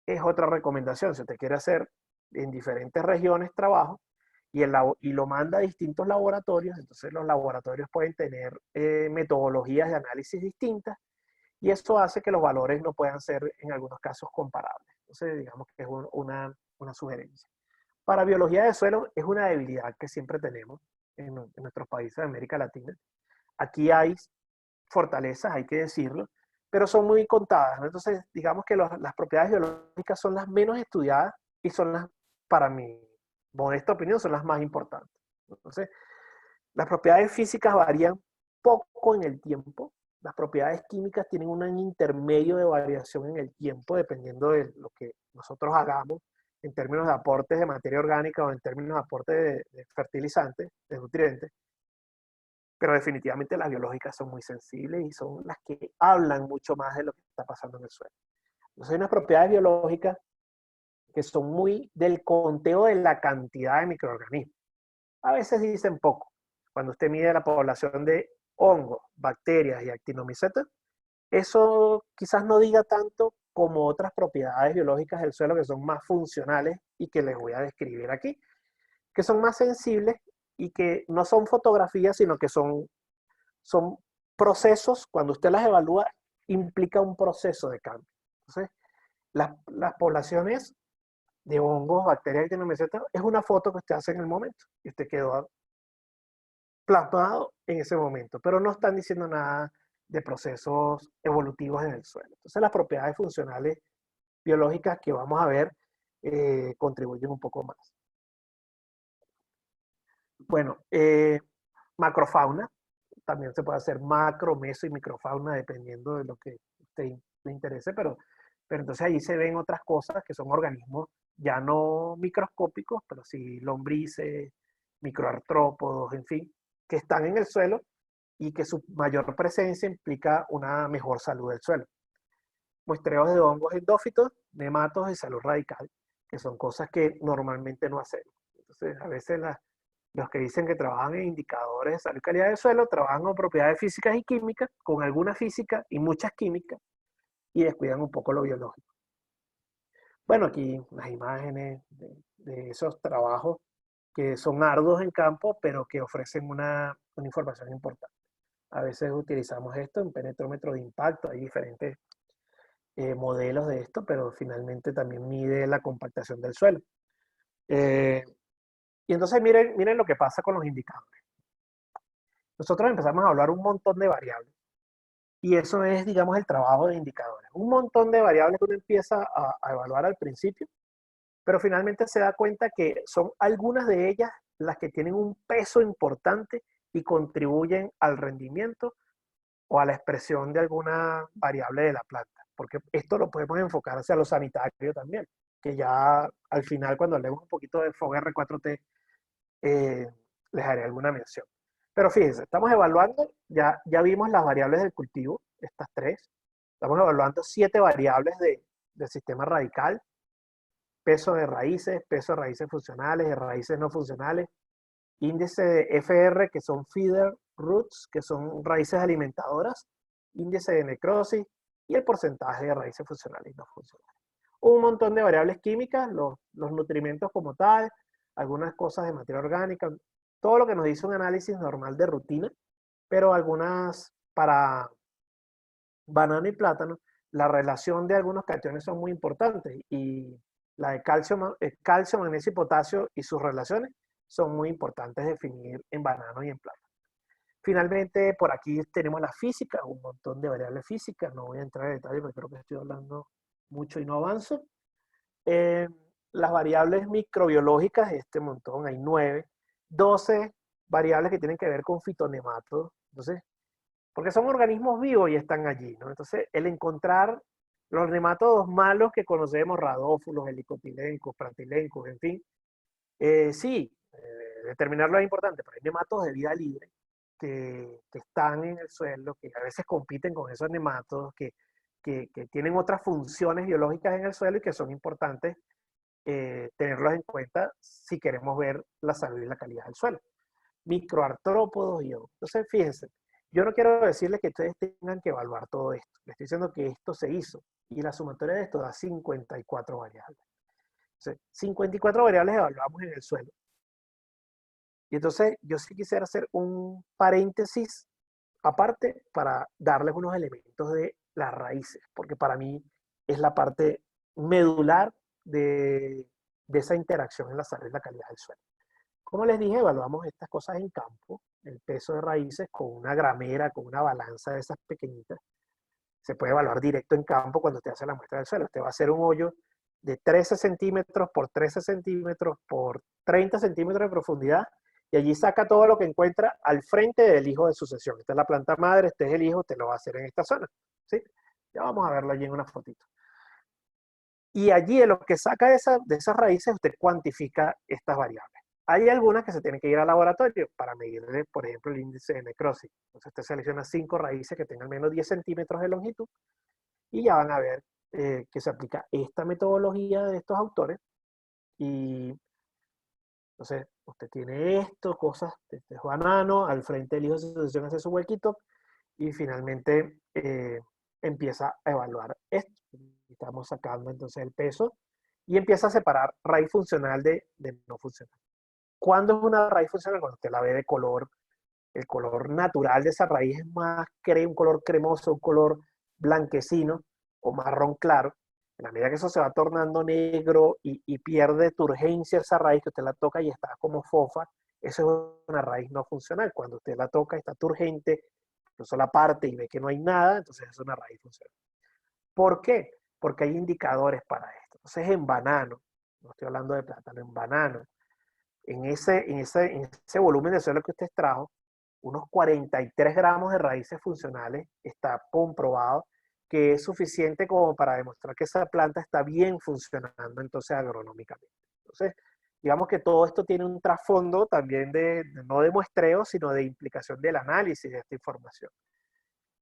Es otra recomendación, si usted quiere hacer en diferentes regiones trabajo y lo manda a distintos laboratorios, entonces los laboratorios pueden tener metodologías de análisis distintas y eso hace que los valores no puedan ser en algunos casos comparables. Entonces digamos que es una sugerencia. Para biología de suelo es una debilidad que siempre tenemos en nuestros países de América Latina. Aquí hay fortalezas, hay que decirlo. pero son muy contadas, ¿no? Entonces, digamos que las propiedades biológicas son las menos estudiadas y son las, para mi modesta opinión, son las más importantes. Entonces, las propiedades físicas varían poco en el tiempo. Las propiedades químicas tienen un intermedio de variación en el tiempo, dependiendo de lo que nosotros hagamos en términos de aportes de materia orgánica o en términos de aportes de fertilizantes, de nutrientes. Pero definitivamente las biológicas son muy sensibles y son las que hablan mucho más de lo que está pasando en el suelo. Entonces hay unas propiedades biológicas que son muy del conteo de la cantidad de microorganismos. A veces dicen poco. Cuando usted mide la población de hongos, bacterias y actinomycetas, eso quizás no diga tanto como otras propiedades biológicas del suelo que son más funcionales y que les voy a describir aquí, que son más sensibles y que no son fotografías, sino que son procesos, cuando usted las evalúa, implica un proceso de cambio. Entonces, las poblaciones de hongos, bacterias y actinomycetas es una foto que usted hace en el momento y usted quedó plasmado en ese momento, pero no están diciendo nada de procesos evolutivos en el suelo. Entonces las propiedades funcionales biológicas que vamos a ver contribuyen un poco más. Bueno, macrofauna, también se puede hacer macro, meso y microfauna dependiendo de lo que a usted le interese, pero entonces ahí se ven otras cosas que son organismos ya no microscópicos, pero sí lombrices, microartrópodos, en fin, que están en el suelo y que su mayor presencia implica una mejor salud del suelo. Muestreos de hongos endófitos, nematos y salud radical, que son cosas que normalmente no hacemos. Entonces, a veces los que dicen que trabajan en indicadores de salud y calidad del suelo trabajan con propiedades físicas y químicas, con alguna física y muchas químicas, y descuidan un poco lo biológico. Bueno, aquí las imágenes de esos trabajos que son arduos en campo, pero que ofrecen una información importante. A veces utilizamos esto en penetrómetro de impacto, hay diferentes modelos de esto, pero finalmente también mide la compactación del suelo. Y entonces miren lo que pasa con los indicadores. Nosotros empezamos a hablar un montón de variables. Y eso es, digamos, el trabajo de indicadores. Un montón de variables que uno empieza a evaluar al principio, pero finalmente se da cuenta que son algunas de ellas las que tienen un peso importante y contribuyen al rendimiento o a la expresión de alguna variable de la planta. Porque esto lo podemos enfocar hacia lo sanitario también, que ya al final cuando hablemos un poquito de FOGR4T, les haré alguna mención. Pero fíjense, estamos evaluando, ya vimos las variables del cultivo, estas tres. Estamos evaluando 7 variables del sistema radical, peso de raíces funcionales, de raíces no funcionales, índice de FR, que son feeder roots, que son raíces alimentadoras, índice de necrosis y el porcentaje de raíces funcionales y no funcionales. Un montón de variables químicas, los nutrimentos como tal, algunas cosas de materia orgánica, todo lo que nos dice un análisis normal de rutina, pero algunas para banano y plátano, la relación de algunos cationes son muy importantes y la de calcio, magnesio y potasio y sus relaciones son muy importantes definir en banano y en plátano. Finalmente, por aquí tenemos la física, un montón de variables físicas, no voy a entrar en detalle porque creo que estoy hablando mucho y no avanzo. Las variables microbiológicas, este montón, hay 9, 12 variables que tienen que ver con fitonematos, entonces, porque son organismos vivos y están allí, ¿no? Entonces, el encontrar los nematodos malos que conocemos, radófilos, helicotilencos, pratilencos, en fin, sí, determinarlo es importante, pero hay nematodos de vida libre que están en el suelo, que a veces compiten con esos nematodos, que tienen otras funciones biológicas en el suelo y que son importantes tenerlos en cuenta si queremos ver la salud y la calidad del suelo. Microartrópodos y hongos. Entonces, fíjense, yo no quiero decirles que ustedes tengan que evaluar todo esto. Les estoy diciendo que esto se hizo y la sumatoria de esto da 54 variables. Entonces, 54 variables evaluamos en el suelo. Y entonces, yo sí quisiera hacer un paréntesis aparte para darles unos elementos de las raíces, porque para mí es la parte medular de esa interacción en la salud y la calidad del suelo. Como les dije, evaluamos estas cosas en campo, el peso de raíces con una gramera, con una balanza de esas pequeñitas. se puede evaluar directo en campo cuando usted hace la muestra del suelo. Usted va a hacer un hoyo de 13 centímetros por 13 centímetros por 30 centímetros de profundidad y allí saca todo lo que encuentra al frente del hijo de sucesión. Esta es la planta madre, este es el hijo, usted lo va a hacer en esta zona. ¿Sí? Ya vamos a verlo allí en una fotito. Y allí, de lo que saca de esas raíces, usted cuantifica estas variables. Hay algunas que se tienen que ir al laboratorio para medirle, por ejemplo, el índice de necrosis. Entonces usted selecciona 5 raíces que tengan menos 10 centímetros de longitud y ya van a ver que se aplica esta metodología de estos autores. Y entonces usted tiene esto, cosas, este es banano, al frente del hijo de sucesión hace su huequito y finalmente empieza a evaluar esto. Estamos sacando entonces el peso y empieza a separar raíz funcional de no funcional. ¿Cuándo es una raíz funcional? Cuando usted la ve de color, el color natural de esa raíz es más un color cremoso, un color blanquecino o marrón claro. En la medida que eso se va tornando negro y pierde turgencia esa raíz, que usted la toca y está como fofa, eso es una raíz no funcional. Cuando usted la toca, está turgente, incluso la parte y ve que no hay nada, entonces es una raíz funcional. ¿Por qué? Porque hay indicadores para esto. Entonces, en banano, no estoy hablando de plátano, en banano, en ese volumen de suelo que usted extrajo, unos 43 gramos de raíces funcionales, está comprobado que es suficiente como para demostrar que esa planta está bien funcionando entonces agronómicamente. Entonces, digamos que todo esto tiene un trasfondo también no de muestreo, sino de implicación del análisis de esta información.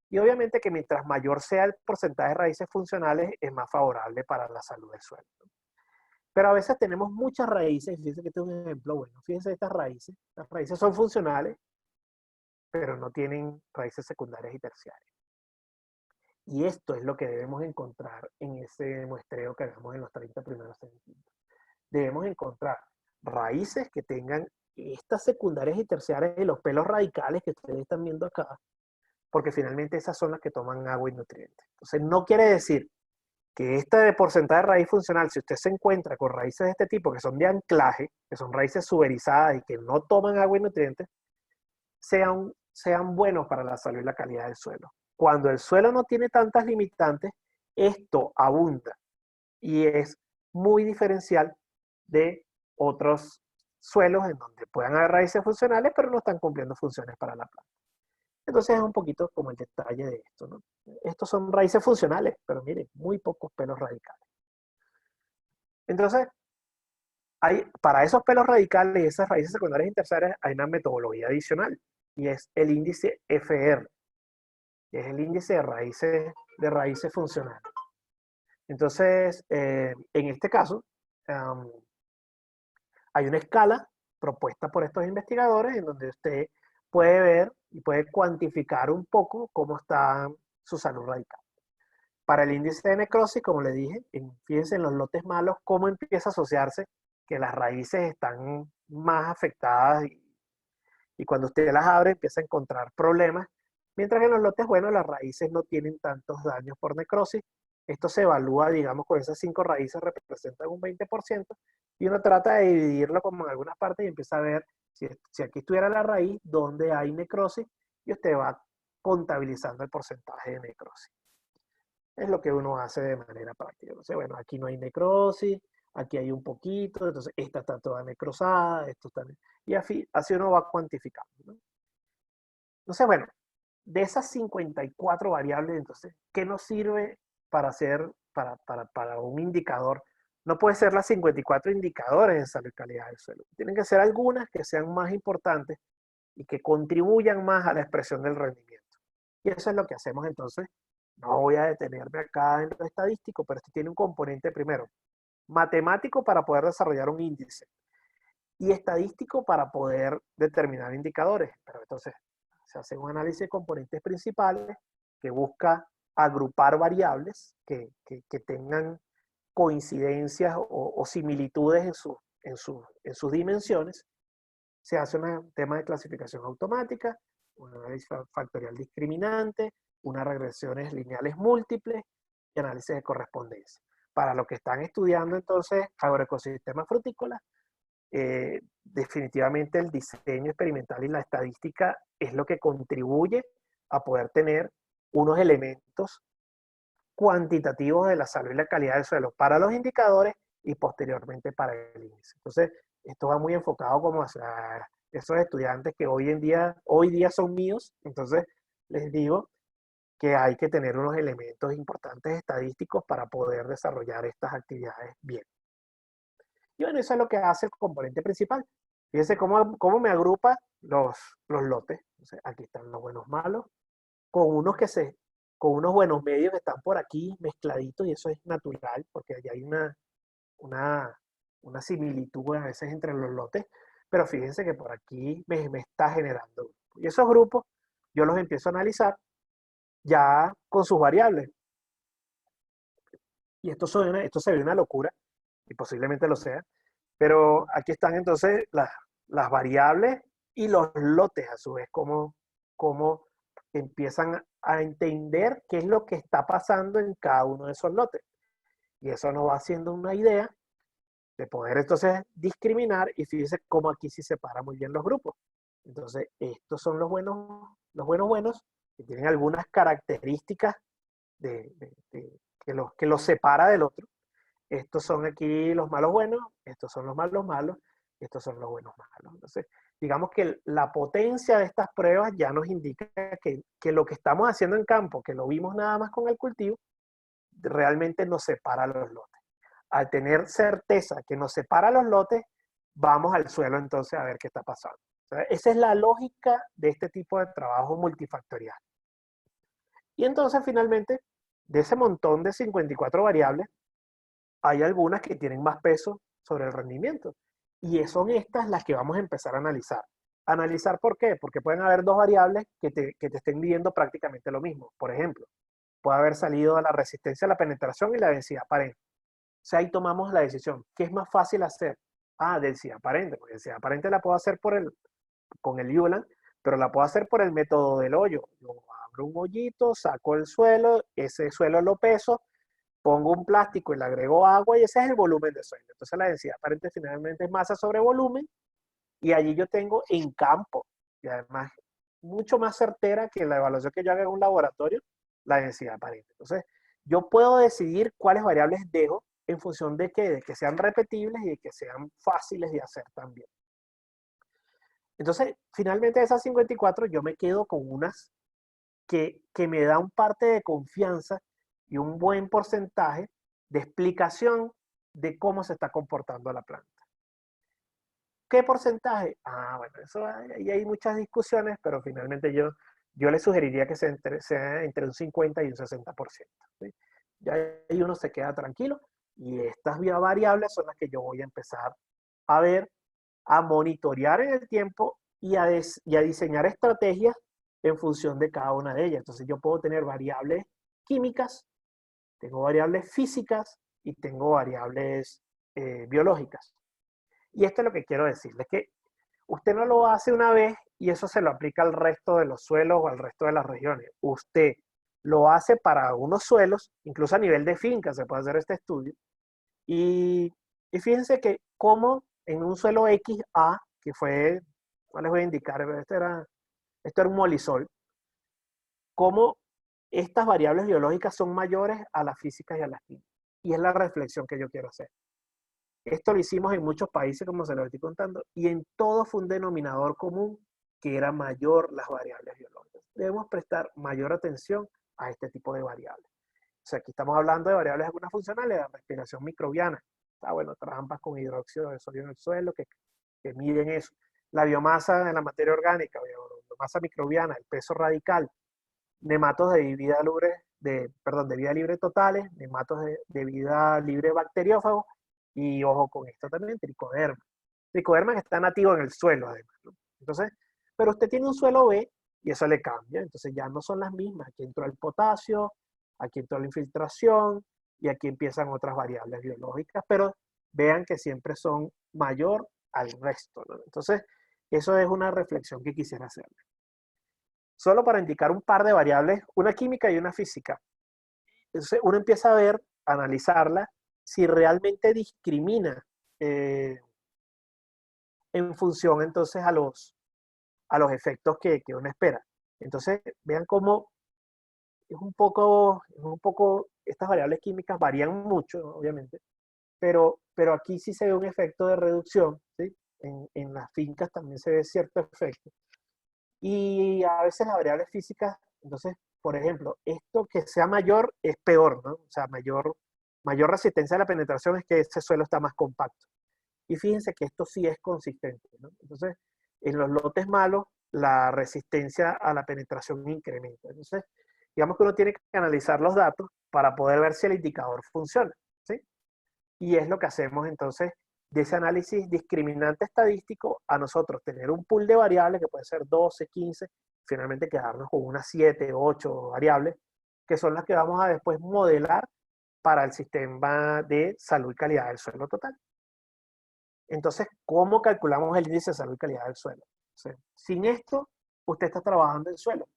Y obviamente que mientras mayor sea el porcentaje de raíces funcionales, es más favorable para la salud del suelo. Pero a veces tenemos muchas raíces, fíjense que este es un ejemplo bueno, fíjense estas raíces, las raíces son funcionales, pero no tienen raíces secundarias y terciarias. Y esto es lo que debemos encontrar en ese muestreo que hagamos en los 30 primeros centímetros. Debemos encontrar raíces que tengan estas secundarias y terciarias de los pelos radicales que ustedes están viendo acá, porque finalmente esas son las que toman agua y nutrientes. Entonces no quiere decir que este porcentaje de raíz funcional, si usted se encuentra con raíces de este tipo que son de anclaje, que son raíces suberizadas y que no toman agua y nutrientes, sean buenos para la salud y la calidad del suelo. Cuando el suelo no tiene tantas limitantes, esto abunda y es muy diferencial de otros suelos en donde puedan haber raíces funcionales, pero no están cumpliendo funciones para la planta. Entonces es un poquito como el detalle de esto, ¿no? Estos son raíces funcionales, pero miren, muy pocos pelos radicales. Entonces, para esos pelos radicales y esas raíces secundarias y terciarias hay una metodología adicional y es el índice FR, que es el índice de raíces funcionales. Entonces, en este caso, hay una escala propuesta por estos investigadores en donde usted puede ver y puede cuantificar un poco cómo está su salud radical. Para el índice de necrosis, como le dije, fíjense en los lotes malos cómo empieza a asociarse que las raíces están más afectadas y cuando usted las abre empieza a encontrar problemas, mientras que en los lotes buenos las raíces no tienen tantos daños por necrosis. Esto se evalúa, digamos, con esas 5 raíces representan un 20% y uno trata de dividirlo como en algunas partes y empieza a ver si aquí estuviera la raíz, dónde hay necrosis y usted va contabilizando el porcentaje de necrosis. Es lo que uno hace de manera práctica. Entonces, bueno, aquí no hay necrosis, aquí hay un poquito, entonces esta está toda necrosada, esto está... Y así uno va cuantificando, ¿no? Entonces, bueno, de esas 54 variables, entonces, ¿qué nos sirve para hacer, para un indicador? No puede ser las 54 indicadores de salud y calidad del suelo. Tienen que ser algunas que sean más importantes y que contribuyan más a la expresión del rendimiento. Y eso es lo que hacemos entonces. No voy a detenerme acá en lo estadístico, pero esto tiene un componente primero, matemático para poder desarrollar un índice y estadístico para poder determinar indicadores. Pero entonces se hace un análisis de componentes principales que busca agrupar variables que tengan coincidencias o similitudes en sus dimensiones. Se hace un tema de clasificación automática, un análisis factorial discriminante, unas regresiones lineales múltiples y análisis de correspondencia. Para los que están estudiando entonces agroecosistemas frutícolas, definitivamente el diseño experimental y la estadística es lo que contribuye a poder tener unos elementos cuantitativos de la salud y la calidad del suelo para los indicadores y posteriormente para el índice. Entonces, esto va muy enfocado como hacia esos estudiantes que hoy día son míos. Entonces, les digo que hay que tener unos elementos importantes estadísticos para poder desarrollar estas actividades bien. Y bueno, eso es lo que hace el componente principal. Fíjense cómo me agrupa los lotes. Entonces, aquí están los buenos malos, con con unos buenos medios que están por aquí mezcladitos, y eso es natural, porque allá hay una similitud a veces entre los lotes, pero fíjense que por aquí me está generando. Y esos grupos yo los empiezo a analizar ya con sus variables. Y esto se ve una locura, y posiblemente lo sea, pero aquí están entonces las variables y los lotes a su vez, cómo empiezan a entender qué es lo que está pasando en cada uno de esos lotes. Y eso nos va haciendo una idea de poder entonces discriminar, y fíjense cómo aquí sí separa muy bien los grupos. Entonces, estos son los buenos, que tienen algunas características que los separa del otro. Estos son aquí los malos buenos, estos son los malos malos, estos son los buenos malos. Entonces, digamos que la potencia de estas pruebas ya nos indica que lo que estamos haciendo en campo, que lo vimos nada más con el cultivo, realmente nos separa los lotes. Al tener certeza que nos separa los lotes, vamos al suelo entonces a ver qué está pasando. O sea, esa es la lógica de este tipo de trabajo multifactorial. Y entonces finalmente, de ese montón de 54 variables, hay algunas que tienen más peso sobre el rendimiento. Y son estas las que vamos a empezar a analizar. ¿Analizar por qué? Porque pueden haber dos variables que te estén midiendo prácticamente lo mismo. Por ejemplo, puede haber salido la resistencia a la penetración y la densidad aparente. O sea, ahí tomamos la decisión. ¿Qué es más fácil hacer? Densidad aparente. Porque densidad aparente la puedo hacer con el Uland, pero la puedo hacer por el método del hoyo. Yo abro un hoyito, saco el suelo, ese suelo lo peso, pongo un plástico y le agrego agua, y ese es el volumen de suelo. Entonces la densidad aparente finalmente es masa sobre volumen, y allí yo tengo en campo, y además mucho más certera que la evaluación que yo haga en un laboratorio, la densidad aparente. Entonces, yo puedo decidir cuáles variables dejo en función de que sean repetibles y de que sean fáciles de hacer también. Entonces, finalmente de esas 54, yo me quedo con unas que me da un parte de confianza y un buen porcentaje de explicación de cómo se está comportando la planta. ¿Qué porcentaje? Bueno, eso ahí hay muchas discusiones, pero finalmente yo le sugeriría que sea entre un 50 y un 60%. ¿Sí? Ya ahí uno se queda tranquilo, y estas variables son las que yo voy a empezar a ver, a monitorear en el tiempo y a diseñar estrategias en función de cada una de ellas. Entonces yo puedo tener variables químicas, tengo variables físicas y tengo variables biológicas. Y esto es lo que quiero decirles, que usted no lo hace una vez y eso se lo aplica al resto de los suelos o al resto de las regiones. Usted lo hace para unos suelos, incluso a nivel de finca se puede hacer este estudio. Y fíjense que como en un suelo XA, que fue, no les voy a indicar, esto era un molisol, cómo estas variables biológicas son mayores a las físicas y a las químicas. Y es la reflexión que yo quiero hacer. Esto lo hicimos en muchos países, como se lo estoy contando, y en todo fue un denominador común, que era mayor las variables biológicas. Debemos prestar mayor atención a este tipo de variables. O sea, aquí estamos hablando de variables algunas funcionales, la respiración microbiana. Bueno, trampas con hidróxido de sodio en el suelo que miden eso. La biomasa de la materia orgánica, biomasa microbiana, el peso radical, nematos de vida libre totales, nematos de vida libre bacteriófagos, y ojo con esto también, tricoderma. Tricoderma que está nativo en el suelo, además, ¿no? Entonces, pero usted tiene un suelo B y eso le cambia. Entonces ya no son las mismas. Aquí entró el potasio, aquí entró la infiltración, y aquí empiezan otras variables biológicas, pero vean que siempre son mayor al resto, ¿no? Entonces, eso es una reflexión que quisiera hacer. Solo para indicar un par de variables, una química y una física. Entonces, uno empieza a ver, a analizarla, si realmente discrimina en función entonces a los efectos que uno espera. Entonces, vean cómo es un poco estas variables químicas varían mucho, ¿no? Obviamente, pero aquí sí se ve un efecto de reducción, ¿sí? En las fincas también se ve cierto efecto. Y a veces las variables físicas, entonces, por ejemplo, esto que sea mayor es peor, ¿no? O sea, mayor resistencia a la penetración es que ese suelo está más compacto. Y fíjense que esto sí es consistente, ¿no? Entonces, en los lotes malos, la resistencia a la penetración incrementa. Entonces, digamos que uno tiene que analizar los datos para poder ver si el indicador funciona, ¿sí? Y es lo que hacemos entonces de ese análisis discriminante estadístico a nosotros tener un pool de variables que puede ser 12, 15, finalmente quedarnos con unas 7, 8 variables, que son las que vamos a después modelar para el sistema de salud y calidad del suelo total. Entonces, ¿cómo calculamos el índice de salud y calidad del suelo? O sea, sin esto, usted está trabajando en suelo.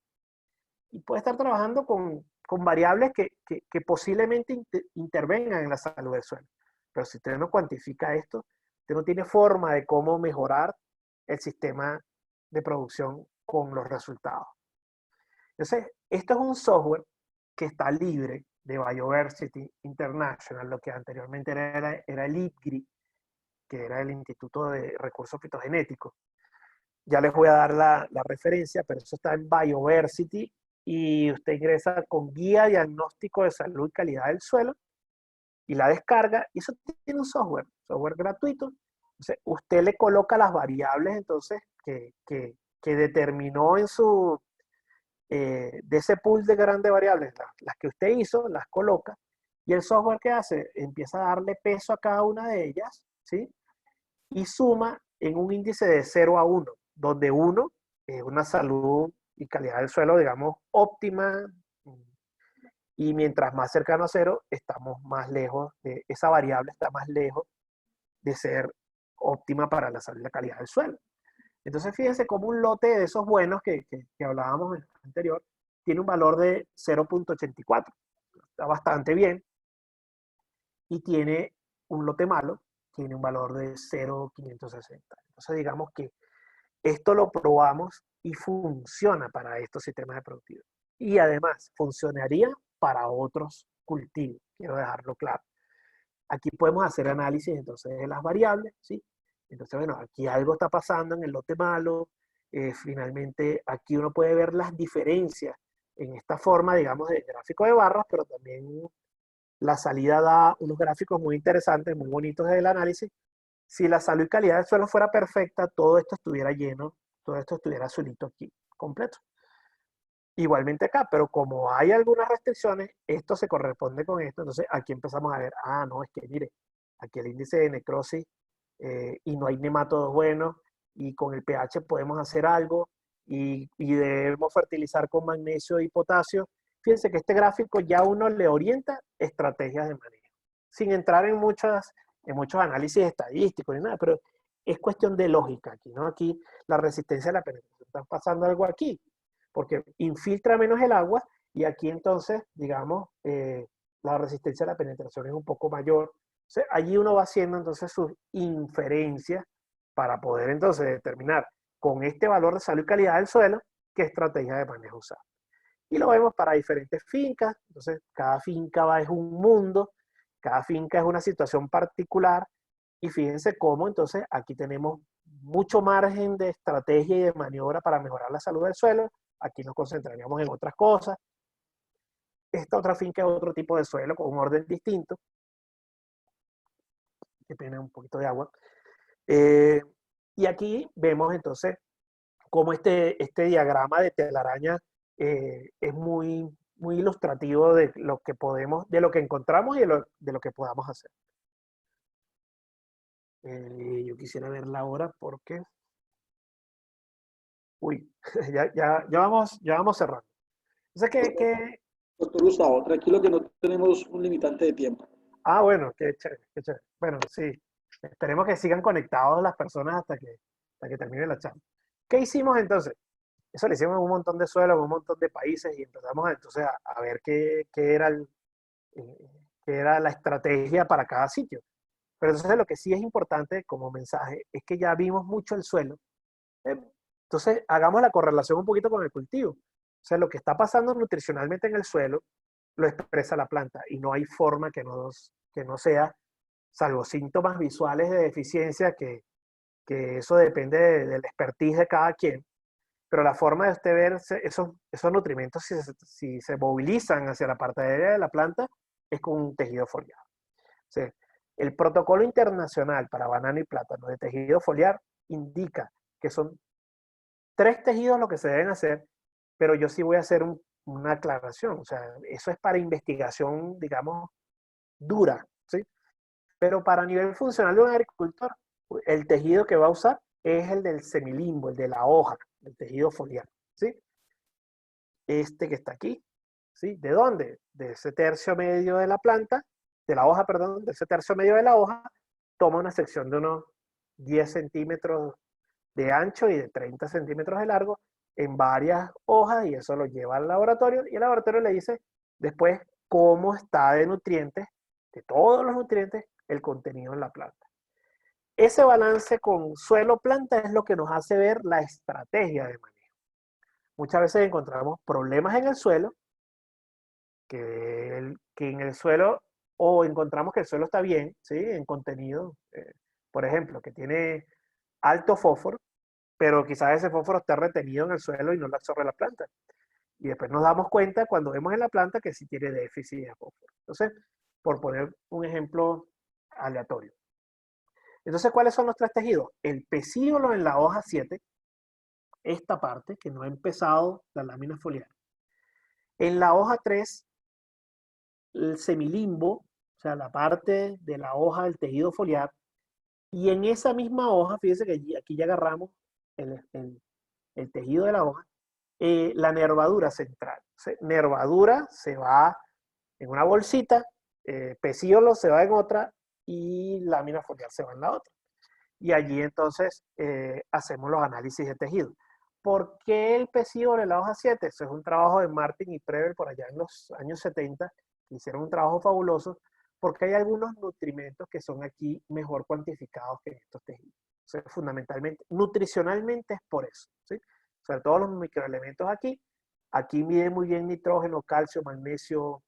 Y puede estar trabajando con variables que posiblemente intervengan en la salud del suelo. Pero si usted no cuantifica esto, usted no tiene forma de cómo mejorar el sistema de producción con los resultados. Entonces, esto es un software que está libre de Bioversity International, lo que anteriormente era el IPGRI, que era el Instituto de Recursos Fitogenéticos. Ya les voy a dar la referencia, pero eso está en Bioversity y usted ingresa con guía diagnóstico de salud y calidad del suelo y la descarga, y eso tiene un software gratuito. Entonces, usted le coloca las variables entonces que determinó en su, de ese pool de grandes variables, las que usted hizo, las coloca, y el software que hace, empieza a darle peso a cada una de ellas, ¿sí? Y suma en un índice de 0 a 1, donde 1 es una salud y calidad del suelo, digamos, óptima, y mientras más cercano a 0, estamos más lejos, esa variable está más lejos de ser óptima para la salud y la calidad del suelo. Entonces, fíjense cómo un lote de esos buenos que hablábamos en el anterior tiene un valor de 0.84. Está bastante bien. Y tiene un lote malo, tiene un valor de 0.560. Entonces, digamos que esto lo probamos y funciona para estos sistemas de productividad. Y además, funcionaría para otros cultivos. Quiero dejarlo claro. Aquí podemos hacer análisis entonces de las variables, ¿sí? Entonces, bueno, aquí algo está pasando en el lote malo. Finalmente, aquí uno puede ver las diferencias en esta forma, digamos, de gráfico de barras, pero también la salida da unos gráficos muy interesantes, muy bonitos del análisis. Si la salud y calidad del suelo fuera perfecta, todo esto estuviera lleno, todo esto estuviera azulito aquí, completo. Igualmente acá, pero como hay algunas restricciones, esto se corresponde con esto, entonces aquí empezamos a ver, no, es que mire, aquí el índice de necrosis y no hay nematodos buenos, y con el pH podemos hacer algo, y debemos fertilizar con magnesio y potasio. Fíjense que este gráfico ya uno le orienta estrategias de manejo, sin entrar en muchos análisis estadísticos ni nada, pero es cuestión de lógica aquí, ¿no? Aquí la resistencia a la penetración, está pasando algo aquí, porque infiltra menos el agua y aquí entonces, digamos, la resistencia a la penetración es un poco mayor. Entonces, allí uno va haciendo entonces sus inferencias para poder entonces determinar con este valor de salud y calidad del suelo qué estrategia de manejo usar. Y lo vemos para diferentes fincas, entonces cada finca es un mundo, cada finca es una situación particular, y fíjense cómo entonces aquí tenemos mucho margen de estrategia y de maniobra para mejorar la salud del suelo. Aquí nos concentraríamos en otras cosas. Esta otra finca es otro tipo de suelo con un orden distinto. Qué pena, un poquito de agua. Y aquí vemos entonces cómo este diagrama de telaraña es muy ilustrativo de lo que podemos, de lo que encontramos y de lo que podamos hacer. Yo quisiera ver la hora porque... Uy, ya vamos cerrando. Entonces, Doctor Gustavo, tranquilo que no tenemos un limitante de tiempo. Bueno, qué chévere, qué chévere. Bueno, sí, esperemos que sigan conectados las personas hasta que termine la charla. ¿Qué hicimos entonces? Eso lo hicimos en un montón de suelos, en un montón de países, y empezamos entonces a ver qué era la estrategia para cada sitio. Pero entonces lo que sí es importante como mensaje es que ya vimos mucho el suelo. Entonces hagamos la correlación un poquito con el cultivo. O sea, lo que está pasando nutricionalmente en el suelo lo expresa la planta y no hay forma que no sea, salvo síntomas visuales de deficiencia, que eso depende del expertise de cada quien, pero la forma de usted ver esos nutrimentos, si se movilizan hacia la parte aérea de la planta, es con un tejido foliar. O sea, el protocolo internacional para banano y plátano de tejido foliar indica que son 3 tejidos lo que se deben hacer, pero yo sí voy a hacer una aclaración. O sea, eso es para investigación, digamos, dura, ¿sí? Pero para nivel funcional de un agricultor, el tejido que va a usar es el del semilimbo, el de la hoja, el tejido foliar, ¿sí? Este que está aquí, ¿sí? ¿De dónde? De ese tercio medio de la planta, de la hoja, perdón, de ese tercio medio de la hoja, toma una sección de unos 10 centímetros de ancho y de 30 centímetros de largo en varias hojas, y eso lo lleva al laboratorio, y el laboratorio le dice después cómo está de nutrientes, de todos los nutrientes, el contenido en la planta. Ese balance con suelo-planta es lo que nos hace ver la estrategia de manejo. Muchas veces encontramos problemas en el suelo, que en el suelo, o encontramos que el suelo está bien, ¿sí? En contenido, por ejemplo, que tiene alto fósforo, pero quizás ese fósforo está retenido en el suelo y no lo absorbe la planta. Y después nos damos cuenta cuando vemos en la planta que sí tiene déficit de fósforo. Entonces, por poner un ejemplo aleatorio. Entonces, ¿cuáles son los 3 tejidos? El pecíolo en la hoja 7, esta parte que no ha empezado la lámina foliar. En la hoja 3, el semilimbo, o sea, la parte de la hoja del tejido foliar. Y en esa misma hoja, fíjense que aquí ya agarramos el tejido de la hoja, la nervadura central. Nervadura se va en una bolsita, pecíolo se va en otra y lámina foliar se va en la otra. Y allí entonces hacemos los análisis de tejido. ¿Por qué el pecíolo en la hoja 7? Eso es un trabajo de Martin y Preble por allá en los años 70, que hicieron un trabajo fabuloso, porque hay algunos nutrimentos que son aquí mejor cuantificados que en estos tejidos. O sea, fundamentalmente, nutricionalmente es por eso, ¿sí? O sea, todos los microelementos aquí miden muy bien nitrógeno, calcio, magnesio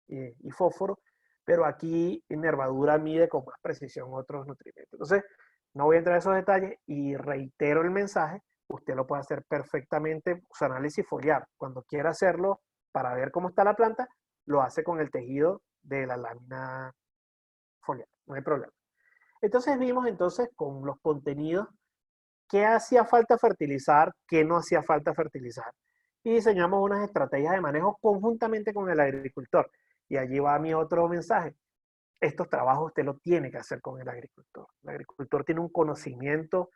y fósforo, pero aquí en nervadura mide con más precisión otros nutrimentos. Entonces, no voy a entrar en esos detalles y reitero el mensaje, usted lo puede hacer perfectamente, su análisis foliar. Cuando quiera hacerlo para ver cómo está la planta, lo hace con el tejido de la lámina foliar, no hay problema. Entonces vimos entonces con los contenidos qué hacía falta fertilizar, qué no hacía falta fertilizar. Y diseñamos unas estrategias de manejo conjuntamente con el agricultor. Y allí va mi otro mensaje. Estos trabajos usted lo tiene que hacer con el agricultor. El agricultor tiene un conocimiento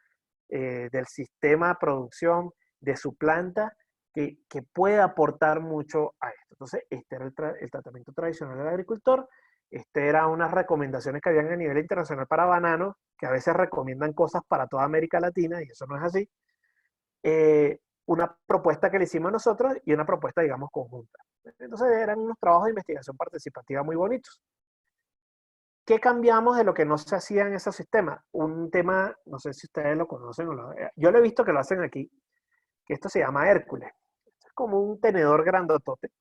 del sistema de producción de su planta que puede aportar mucho a esto. Entonces, este era el tratamiento tradicional del agricultor. Este era unas recomendaciones que habían a nivel internacional para bananos, que a veces recomiendan cosas para toda América Latina, y eso no es así. Una propuesta que le hicimos nosotros y una propuesta, digamos, conjunta. Entonces, eran unos trabajos de investigación participativa muy bonitos. ¿Qué cambiamos de lo que no se hacía en esos sistemas? Un tema, no sé si ustedes lo conocen, yo lo he visto que lo hacen aquí, que esto se llama Hércules. Es como un tenedor grandotote,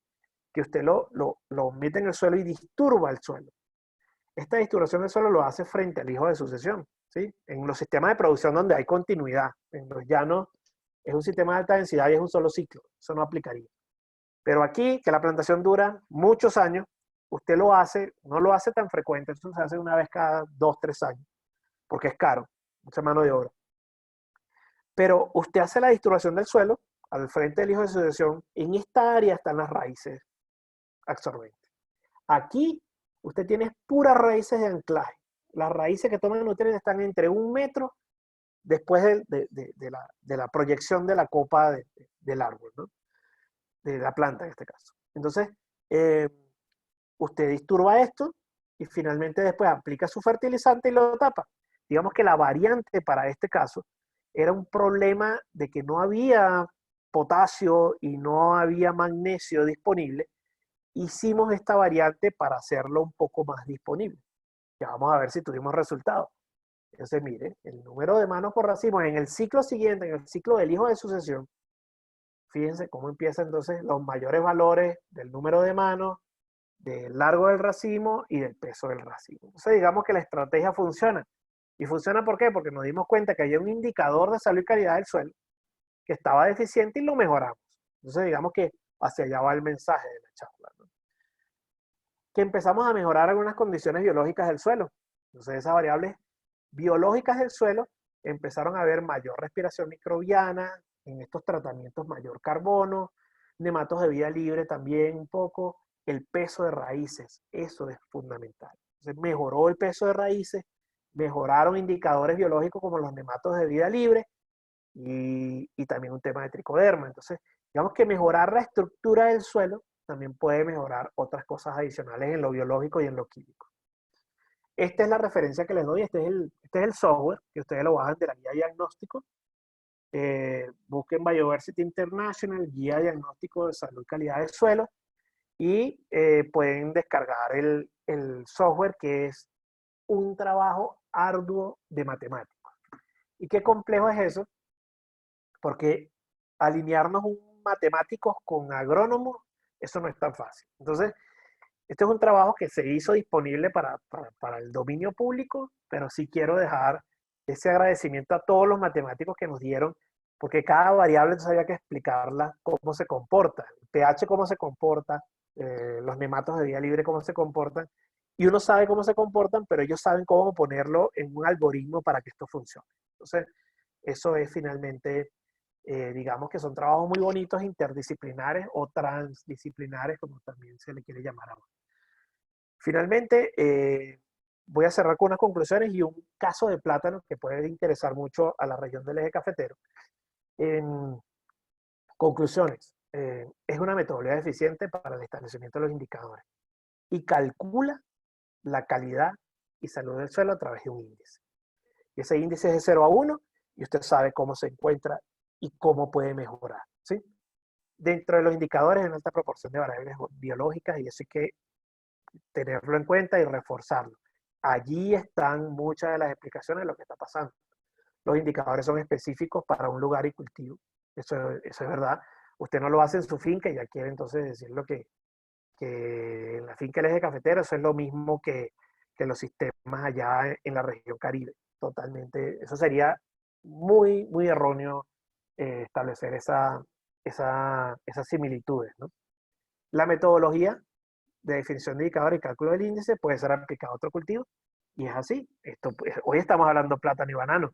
que usted lo mete en el suelo y disturba el suelo. Esta disturbación del suelo lo hace frente al hijo de sucesión, ¿sí? En los sistemas de producción donde hay continuidad, en los llanos es un sistema de alta densidad y es un solo ciclo, eso no aplicaría. Pero aquí, que la plantación dura muchos años, usted lo hace, no lo hace tan frecuente, eso se hace una vez cada 2, 3 años, porque es caro, mucha mano de obra. Pero usted hace la disturbación del suelo al frente del hijo de sucesión, en esta área están las raíces absorbentes. Aquí usted tiene puras raíces de anclaje. Las raíces que toman nutrientes están entre 1 metro después de la proyección de la copa del árbol, ¿no? De la planta en este caso. Entonces, usted disturba esto y finalmente después aplica su fertilizante y lo tapa. Digamos que la variante para este caso era un problema de que no había potasio y no había magnesio disponible. Hicimos esta variante para hacerlo un poco más disponible. Ya vamos a ver si tuvimos resultados. Entonces, mire, el número de manos por racimo en el ciclo siguiente, en el ciclo del hijo de sucesión, fíjense cómo empieza entonces los mayores valores del número de manos del largo del racimo y del peso del racimo. Entonces digamos que la estrategia funciona. ¿Y funciona por qué? Porque nos dimos cuenta que había un indicador de salud y calidad del suelo que estaba deficiente y lo mejoramos. Entonces digamos que hacia allá va el mensaje de la charla, ¿no? Que empezamos a mejorar algunas condiciones biológicas del suelo. Entonces esas variables biológicas del suelo empezaron a haber mayor respiración microbiana, en estos tratamientos mayor carbono, nematos de vida libre también un poco, el peso de raíces, eso es fundamental. Entonces mejoró el peso de raíces, mejoraron indicadores biológicos como los nematos de vida libre y también un tema de tricoderma. Entonces, digamos que mejorar la estructura del suelo también puede mejorar otras cosas adicionales en lo biológico y en lo químico. Esta es la referencia que les doy, este es el software que ustedes lo bajan de la guía diagnóstico. Busquen Bioversity International, guía diagnóstico de salud y calidad del suelo, y pueden descargar el software, que es un trabajo arduo de matemáticos. ¿Y qué complejo es eso? Porque alinearnos un matemáticos con agrónomos, eso no es tan fácil. Entonces, este es un trabajo que se hizo disponible para el dominio público, pero sí quiero dejar ese agradecimiento a todos los matemáticos que nos dieron, porque cada variable entonces había que explicarla cómo se comporta, el pH cómo se comporta, los nematos de vida libre cómo se comportan, y uno sabe cómo se comportan, pero ellos saben cómo ponerlo en un algoritmo para que esto funcione. Entonces, eso es finalmente, digamos que son trabajos muy bonitos, interdisciplinares o transdisciplinares, como también se le quiere llamar ahora. Finalmente, voy a cerrar con unas conclusiones y un caso de plátano que puede interesar mucho a la región del eje cafetero. En conclusiones, es una metodología eficiente para el establecimiento de los indicadores y calcula la calidad y salud del suelo a través de un índice. Y ese índice es de 0 a 1 y usted sabe cómo se encuentra y cómo puede mejorar, ¿sí? Dentro de los indicadores hay una alta proporción de variables biológicas y eso hay que tenerlo en cuenta y reforzarlo. Allí están muchas de las explicaciones de lo que está pasando. Los indicadores son específicos para un lugar y cultivo. Eso es verdad. Usted no lo hace en su finca y ya quiere entonces decir lo que en la finca del eje cafetero, eso es lo mismo que los sistemas allá en la región Caribe. Totalmente. Eso sería muy, muy erróneo establecer esas similitudes, ¿no? La metodología de definición de indicador y cálculo del índice puede ser aplicado a otro cultivo. Y es así. Hoy estamos hablando de plátano y banano,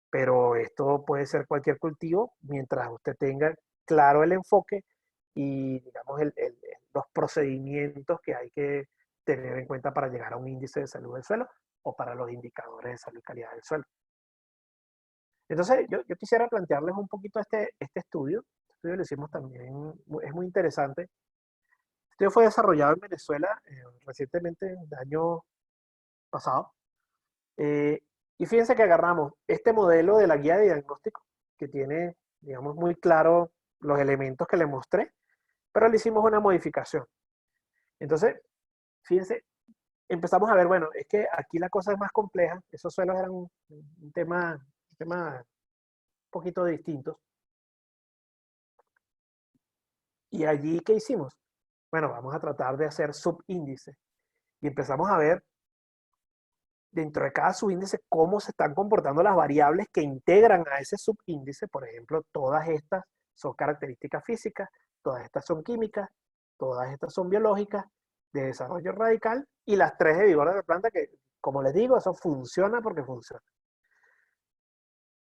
pero esto puede ser cualquier cultivo mientras usted tenga claro el enfoque y, digamos, los procedimientos que hay que tener en cuenta para llegar a un índice de salud del suelo o para los indicadores de salud y calidad del suelo. Entonces, yo quisiera plantearles un poquito este estudio. Este estudio lo hicimos también, es muy interesante. Este fue desarrollado en Venezuela recientemente, el año pasado. Y fíjense que agarramos este modelo de la guía de diagnóstico, que tiene, digamos, muy claro los elementos que le mostré, pero le hicimos una modificación. Entonces, fíjense, empezamos a ver, bueno, es que aquí la cosa es más compleja, esos suelos eran un tema un poquito distintos. Y allí, ¿qué hicimos? Bueno, vamos a tratar de hacer subíndices. Y empezamos a ver dentro de cada subíndice cómo se están comportando las variables que integran a ese subíndice. Por ejemplo, todas estas son características físicas, todas estas son químicas, todas estas son biológicas, de desarrollo radical, y las 3 de vigor de la planta, que, como les digo, eso funciona porque funciona.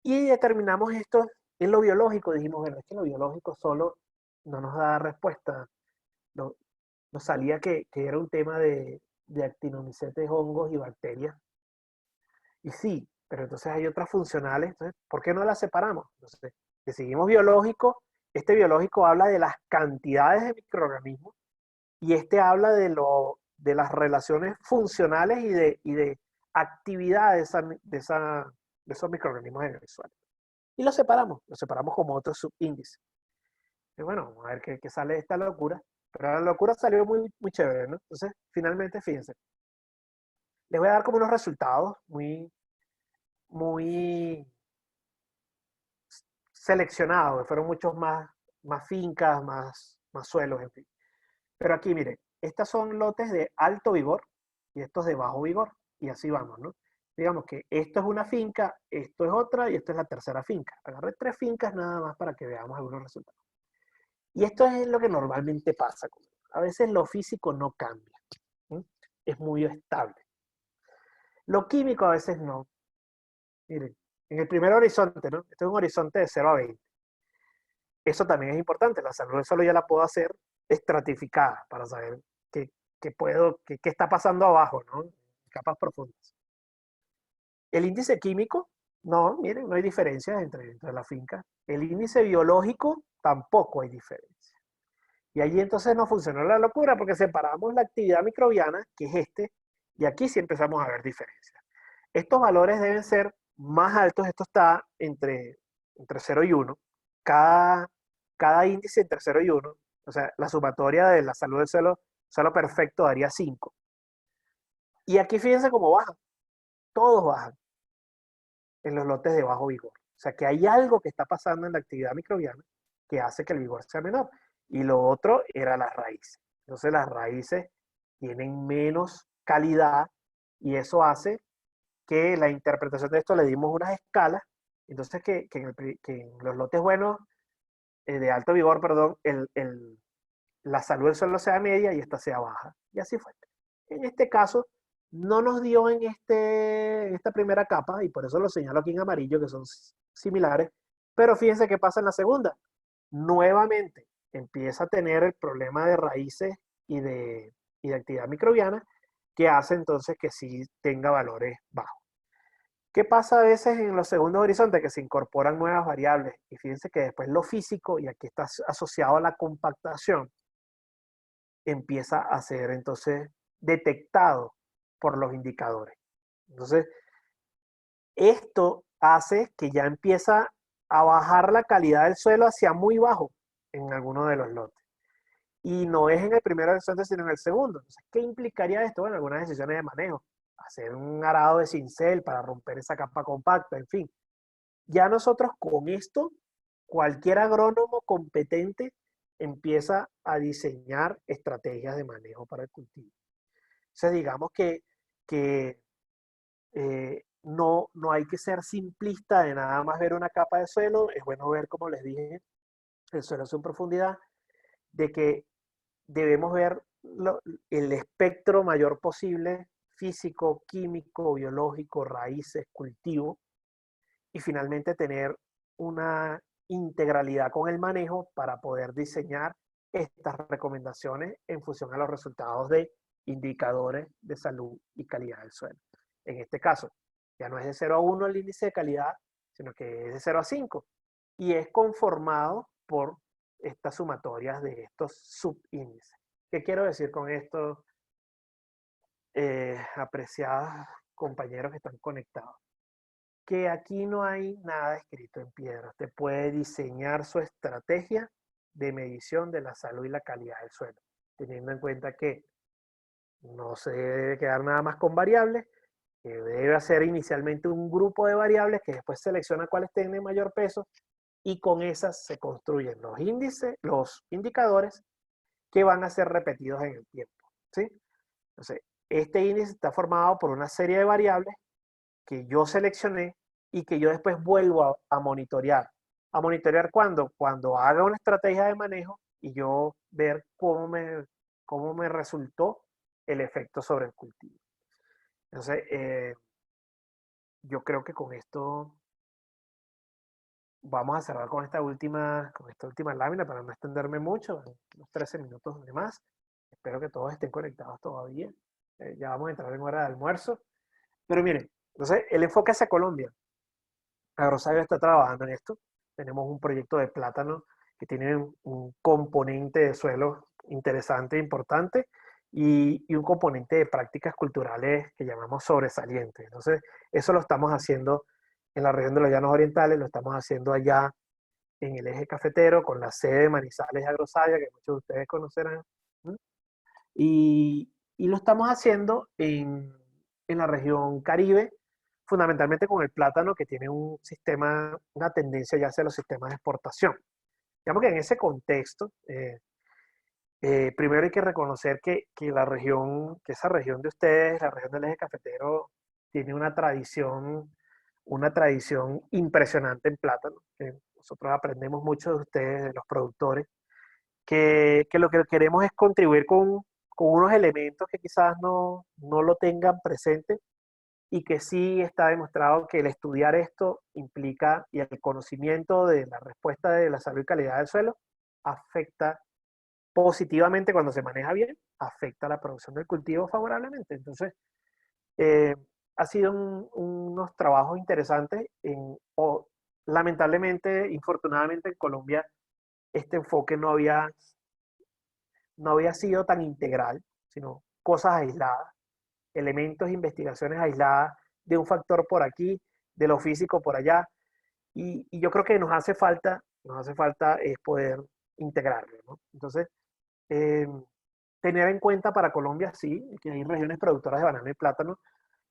Y determinamos esto en lo biológico. Dijimos, bueno, es que lo biológico solo no nos da respuesta. No, nos salía que era un tema de actinomicetes, hongos y bacterias. Y sí, pero entonces hay otras funcionales. Entonces, ¿por qué no las separamos? Entonces, si seguimos biológico, este biológico habla de las cantidades de microorganismos y este habla de las relaciones funcionales y de actividades de esos microorganismos en el suelo. Y los separamos como otro subíndice. Y bueno, vamos a ver qué sale de esta locura. Pero la locura salió muy, muy chévere, ¿no? Entonces, finalmente, fíjense. Les voy a dar como unos resultados muy seleccionados, fueron muchos más fincas, más suelos, en fin. Pero aquí, mire, Estos son lotes de alto vigor y estos de bajo vigor. Y así vamos, ¿no? Digamos que esto es una finca, esto es otra y esto es la tercera finca. Agarré 3 fincas nada más para que veamos algunos resultados. Y esto es lo que normalmente pasa. A veces lo físico no cambia. ¿Sí? Es muy estable. Lo químico a veces no. Miren, en el primer horizonte, ¿no? Este es un horizonte de 0 a 20. Eso también es importante. La salud del suelo ya la puedo hacer estratificada para saber qué está pasando abajo, ¿no? En capas profundas. El índice químico, no, miren, no hay diferencias entre las fincas. El índice biológico, tampoco hay diferencia. Y allí entonces nos funcionó la locura porque separamos la actividad microbiana, que es y aquí sí empezamos a ver diferencias. Estos valores deben ser más altos, esto está entre 0 y 1. Cada índice entre 0 y 1, o sea, la sumatoria de la salud del suelo perfecto daría 5. Y aquí fíjense cómo bajan, todos bajan en los lotes de bajo vigor. O sea, que hay algo que está pasando en la actividad microbiana que hace que el vigor sea menor. Y lo otro era las raíces. Entonces las raíces tienen menos calidad y eso hace que la interpretación de esto le dimos unas escalas. Entonces que en los lotes buenos, de alto vigor, perdón, la salud del suelo sea media y esta sea baja. Y así fue. En este caso, no nos dio en esta primera capa, y por eso lo señalo aquí en amarillo, que son similares, pero fíjense qué pasa en la segunda. Nuevamente, empieza a tener el problema de raíces y de actividad microbiana, que hace entonces que sí tenga valores bajos. ¿Qué pasa a veces en los segundos horizontes? Que se incorporan nuevas variables, y fíjense que después lo físico, y aquí está asociado a la compactación, empieza a ser entonces detectado por los indicadores. Entonces, esto hace que ya empieza a bajar la calidad del suelo hacia muy bajo en alguno de los lotes. Y no es en el primer horizonte, sino en el segundo. Entonces, ¿qué implicaría esto? Bueno, algunas decisiones de manejo. Hacer un arado de cincel para romper esa capa compacta, en fin. Ya nosotros con esto, cualquier agrónomo competente empieza a diseñar estrategias de manejo para el cultivo. Entonces, digamos que no hay que ser simplista de nada más ver una capa de suelo. Es bueno ver, como les dije, el suelo en su profundidad, de que debemos ver el espectro mayor posible, físico, químico, biológico, raíces, cultivo, y finalmente tener una integralidad con el manejo para poder diseñar estas recomendaciones en función a los resultados de indicadores de salud y calidad del suelo. En este caso, ya no es de 0 a 1 el índice de calidad, sino que es de 0 a 5 y es conformado por estas sumatorias de estos subíndices. ¿Qué quiero decir con esto, apreciados compañeros que están conectados? Que aquí no hay nada escrito en piedra. Usted puede diseñar su estrategia de medición de la salud y la calidad del suelo, teniendo en cuenta que no se debe quedar nada más con variables, que debe hacer inicialmente un grupo de variables que después selecciona cuáles tienen mayor peso y con esas se construyen los índices, los indicadores que van a ser repetidos en el tiempo, ¿sí? Entonces, este índice está formado por una serie de variables que yo seleccioné y que yo después vuelvo a monitorear. ¿A monitorear cuándo? Cuando haga una estrategia de manejo y yo ver cómo me resultó el efecto sobre el cultivo. Entonces, yo creo que con esto vamos a cerrar con esta última lámina para no extenderme mucho, unos 13 minutos de más. Espero que todos estén conectados todavía. Ya vamos a entrar en hora de almuerzo. Pero miren, entonces el enfoque hacia Colombia. Agrosavia está trabajando en esto. Tenemos un proyecto de plátano que tiene un componente de suelo interesante e importante y un componente de prácticas culturales que llamamos sobresalientes. Entonces, eso lo estamos haciendo en la región de los Llanos Orientales, lo estamos haciendo allá en el eje cafetero con la sede de Manizales Agrosavia, que muchos de ustedes conocerán. ¿Mm? Y lo estamos haciendo en la región Caribe, fundamentalmente con el plátano, que tiene una tendencia ya hacia los sistemas de exportación. Digamos que en ese contexto, primero hay que reconocer que la región, que esa región de ustedes, la región del eje cafetero, tiene una tradición impresionante en plátano, que nosotros aprendemos mucho de ustedes, de los productores, que lo que queremos es contribuir con unos elementos que quizás no lo tengan presente y que sí está demostrado que el estudiar esto implica y el conocimiento de la respuesta de la salud y calidad del suelo afecta positivamente cuando se maneja bien, afecta la producción del cultivo favorablemente. Entonces, eh, ha sido unos trabajos interesantes. Lamentablemente, infortunadamente en Colombia, este enfoque no había sido tan integral, sino cosas aisladas, elementos, investigaciones aisladas de un factor por aquí, de lo físico por allá. Y yo creo que nos hace falta es poder integrarlo, ¿no? Entonces, eh, tener en cuenta para Colombia, sí, que hay regiones productoras de banano y plátano,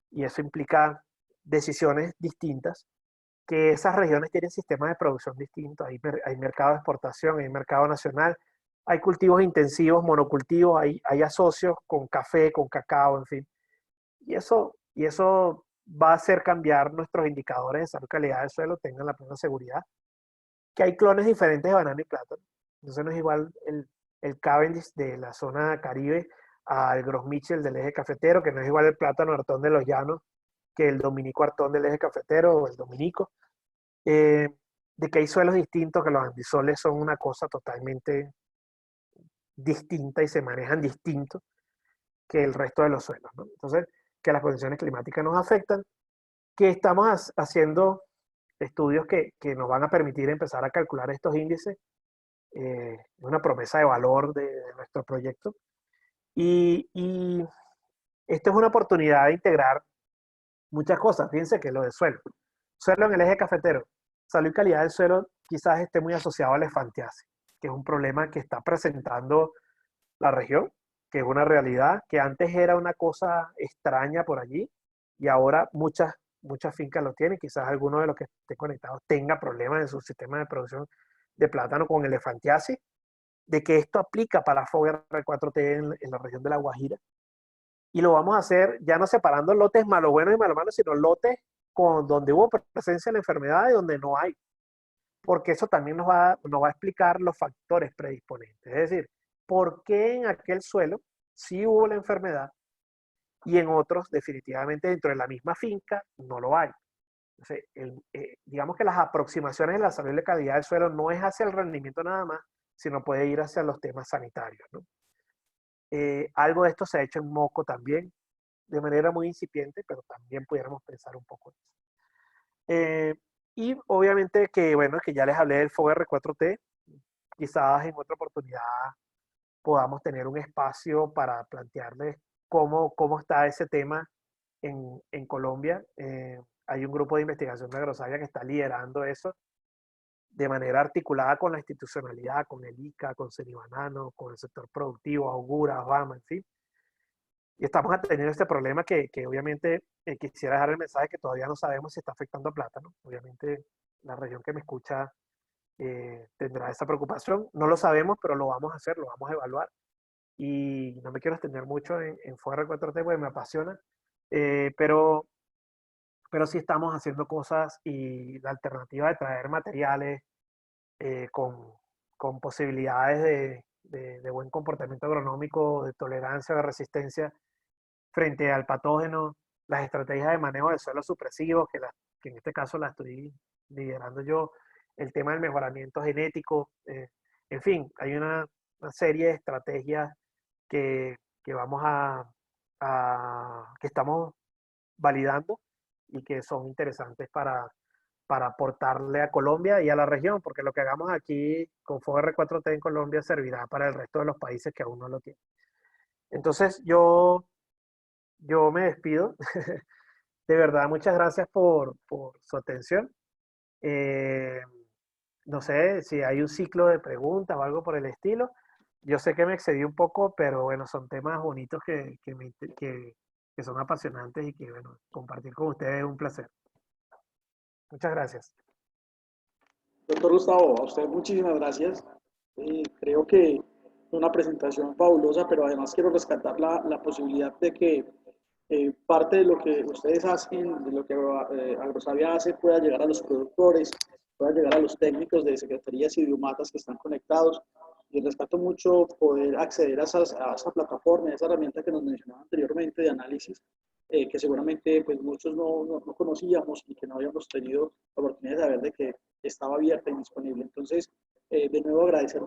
y eso implica decisiones distintas, que esas regiones tienen sistemas de producción distintos, hay mercado de exportación, hay mercado nacional, hay cultivos intensivos, monocultivos, hay asocios con café, con cacao, en fin. Y eso va a hacer cambiar nuestros indicadores de salud y calidad del suelo, tengan la plena seguridad, que hay clones diferentes de banano y plátano. Entonces no es igual el Cavendish de la zona Caribe al Gros Michel del eje cafetero, que no es igual el plátano Artón de los Llanos que el Dominico Artón del eje cafetero o el Dominico. Eh, de que hay suelos distintos, que los andisoles son una cosa totalmente distinta y se manejan distinto que el resto de los suelos, ¿no? Entonces, que las condiciones climáticas nos afectan, que estamos haciendo estudios que nos van a permitir empezar a calcular estos índices, una promesa de valor de nuestro proyecto. Y esto es una oportunidad de integrar muchas cosas. Fíjense que lo del suelo. Suelo en el eje cafetero. Salud y calidad del suelo quizás esté muy asociado al elefantiasis, que es un problema que está presentando la región, que es una realidad, que antes era una cosa extraña por allí y ahora muchas fincas lo tienen. Quizás alguno de los que estén conectados tenga problemas en su sistema de producción de plátano con elefantiasis, de que esto aplica para FOGR 4T en la región de La Guajira. Y lo vamos a hacer ya no separando lotes malo buenos y malo malos, sino lotes donde hubo presencia de la enfermedad y donde no hay. Porque eso también nos va a explicar los factores predisponentes. Es decir, por qué en aquel suelo sí hubo la enfermedad y en otros definitivamente dentro de la misma finca no lo hay. Entonces, digamos que las aproximaciones de la salud y la calidad del suelo no es hacia el rendimiento nada más, sino puede ir hacia los temas sanitarios, ¿no? Algo de esto se ha hecho en Moco también, de manera muy incipiente, pero también pudiéramos pensar un poco en eso. Y obviamente que, bueno, que ya les hablé del FOGR 4T, quizás en otra oportunidad podamos tener un espacio para plantearles cómo está ese tema en Colombia. Hay un grupo de investigación de Agrosavia que está liderando eso de manera articulada con la institucionalidad, con el ICA, con Cenibanano, con el sector productivo, Augura, Obama, en fin. Y estamos atendiendo este problema que obviamente quisiera dejar el mensaje que todavía no sabemos si está afectando a plátano. Obviamente la región que me escucha tendrá esa preocupación. No lo sabemos, pero lo vamos a hacer, lo vamos a evaluar. Y no me quiero extender mucho en FOGR 4T porque me apasiona, pero sí estamos haciendo cosas y la alternativa de traer materiales con posibilidades de buen comportamiento agronómico, de tolerancia, de resistencia frente al patógeno, las estrategias de manejo de suelos supresivos, que en este caso la estoy liderando yo, el tema del mejoramiento genético, en fin, hay una serie de estrategias que vamos que estamos validando y que son interesantes para aportarle a Colombia y a la región, porque lo que hagamos aquí con FOGR 4T en Colombia servirá para el resto de los países que aún no lo tienen. Entonces yo me despido. De verdad, muchas gracias por su atención. No sé si hay un ciclo de preguntas o algo por el estilo. Yo sé que me excedí un poco, pero bueno, son temas bonitos que son apasionantes y que, bueno, compartir con ustedes es un placer. Muchas gracias. Doctor Gustavo, a usted muchísimas gracias. Creo que una presentación fabulosa, pero además quiero rescatar la posibilidad de que parte de lo que ustedes hacen, de lo que Agrosavia hace, pueda llegar a los productores, pueda llegar a los técnicos de secretarías y biomatas que están conectados. Y rescato mucho poder acceder a esa plataforma, a esa herramienta que nos mencionaba anteriormente de análisis, que seguramente pues, muchos no conocíamos y que no habíamos tenido la oportunidad de saber de que estaba abierta y disponible. Entonces, de nuevo agradecer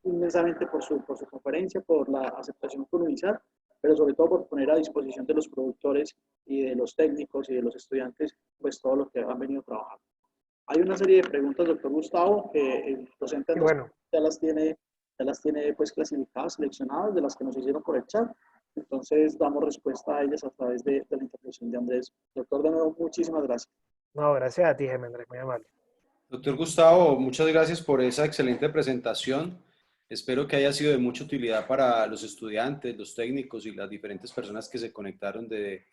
inmensamente por su conferencia, por la aceptación con UNISAR, pero sobre todo por poner a disposición de los productores y de los técnicos y de los estudiantes, pues todo lo que han venido trabajando. Hay una serie de preguntas, doctor Gustavo, que el docente Y bueno, ya las tiene pues clasificadas, seleccionadas, de las que nos hicieron por el chat. Entonces damos respuesta a ellas a través de la intervención de Andrés. Doctor, de nuevo, muchísimas gracias. no, gracias a ti, Jaime Andrés, muy amable. Doctor Gustavo, muchas gracias por esa excelente presentación. Espero que haya sido de mucha utilidad para los estudiantes, los técnicos y las diferentes personas que se conectaron desde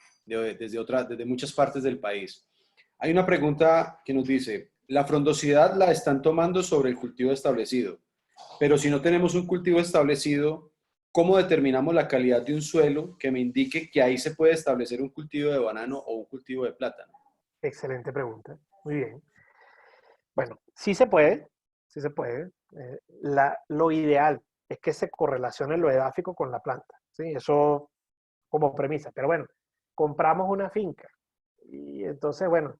muchas partes del país. Hay una pregunta que nos dice, la frondosidad la están tomando sobre el cultivo establecido, pero si no tenemos un cultivo establecido, ¿cómo determinamos la calidad de un suelo que me indique que ahí se puede establecer un cultivo de banano o un cultivo de plátano? Excelente pregunta, muy bien. Bueno, sí se puede, sí se puede. Lo ideal es que se correlacione lo edáfico con la planta, ¿sí? Eso como premisa. Pero bueno, compramos una finca y entonces, bueno,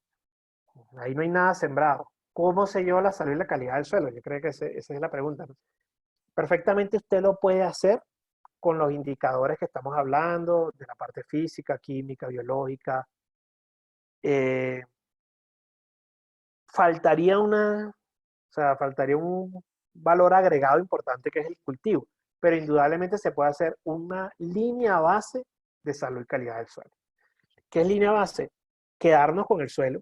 ahí no hay nada sembrado. ¿Cómo sé yo la salud y la calidad del suelo? Yo creo que esa es la pregunta, ¿no? Perfectamente usted lo puede hacer con los indicadores que estamos hablando, de la parte física, química, biológica. Eh, faltaría faltaría un valor agregado importante que es el cultivo, pero indudablemente se puede hacer una línea base de salud y calidad del suelo. ¿Qué es línea base? Quedarnos con el suelo,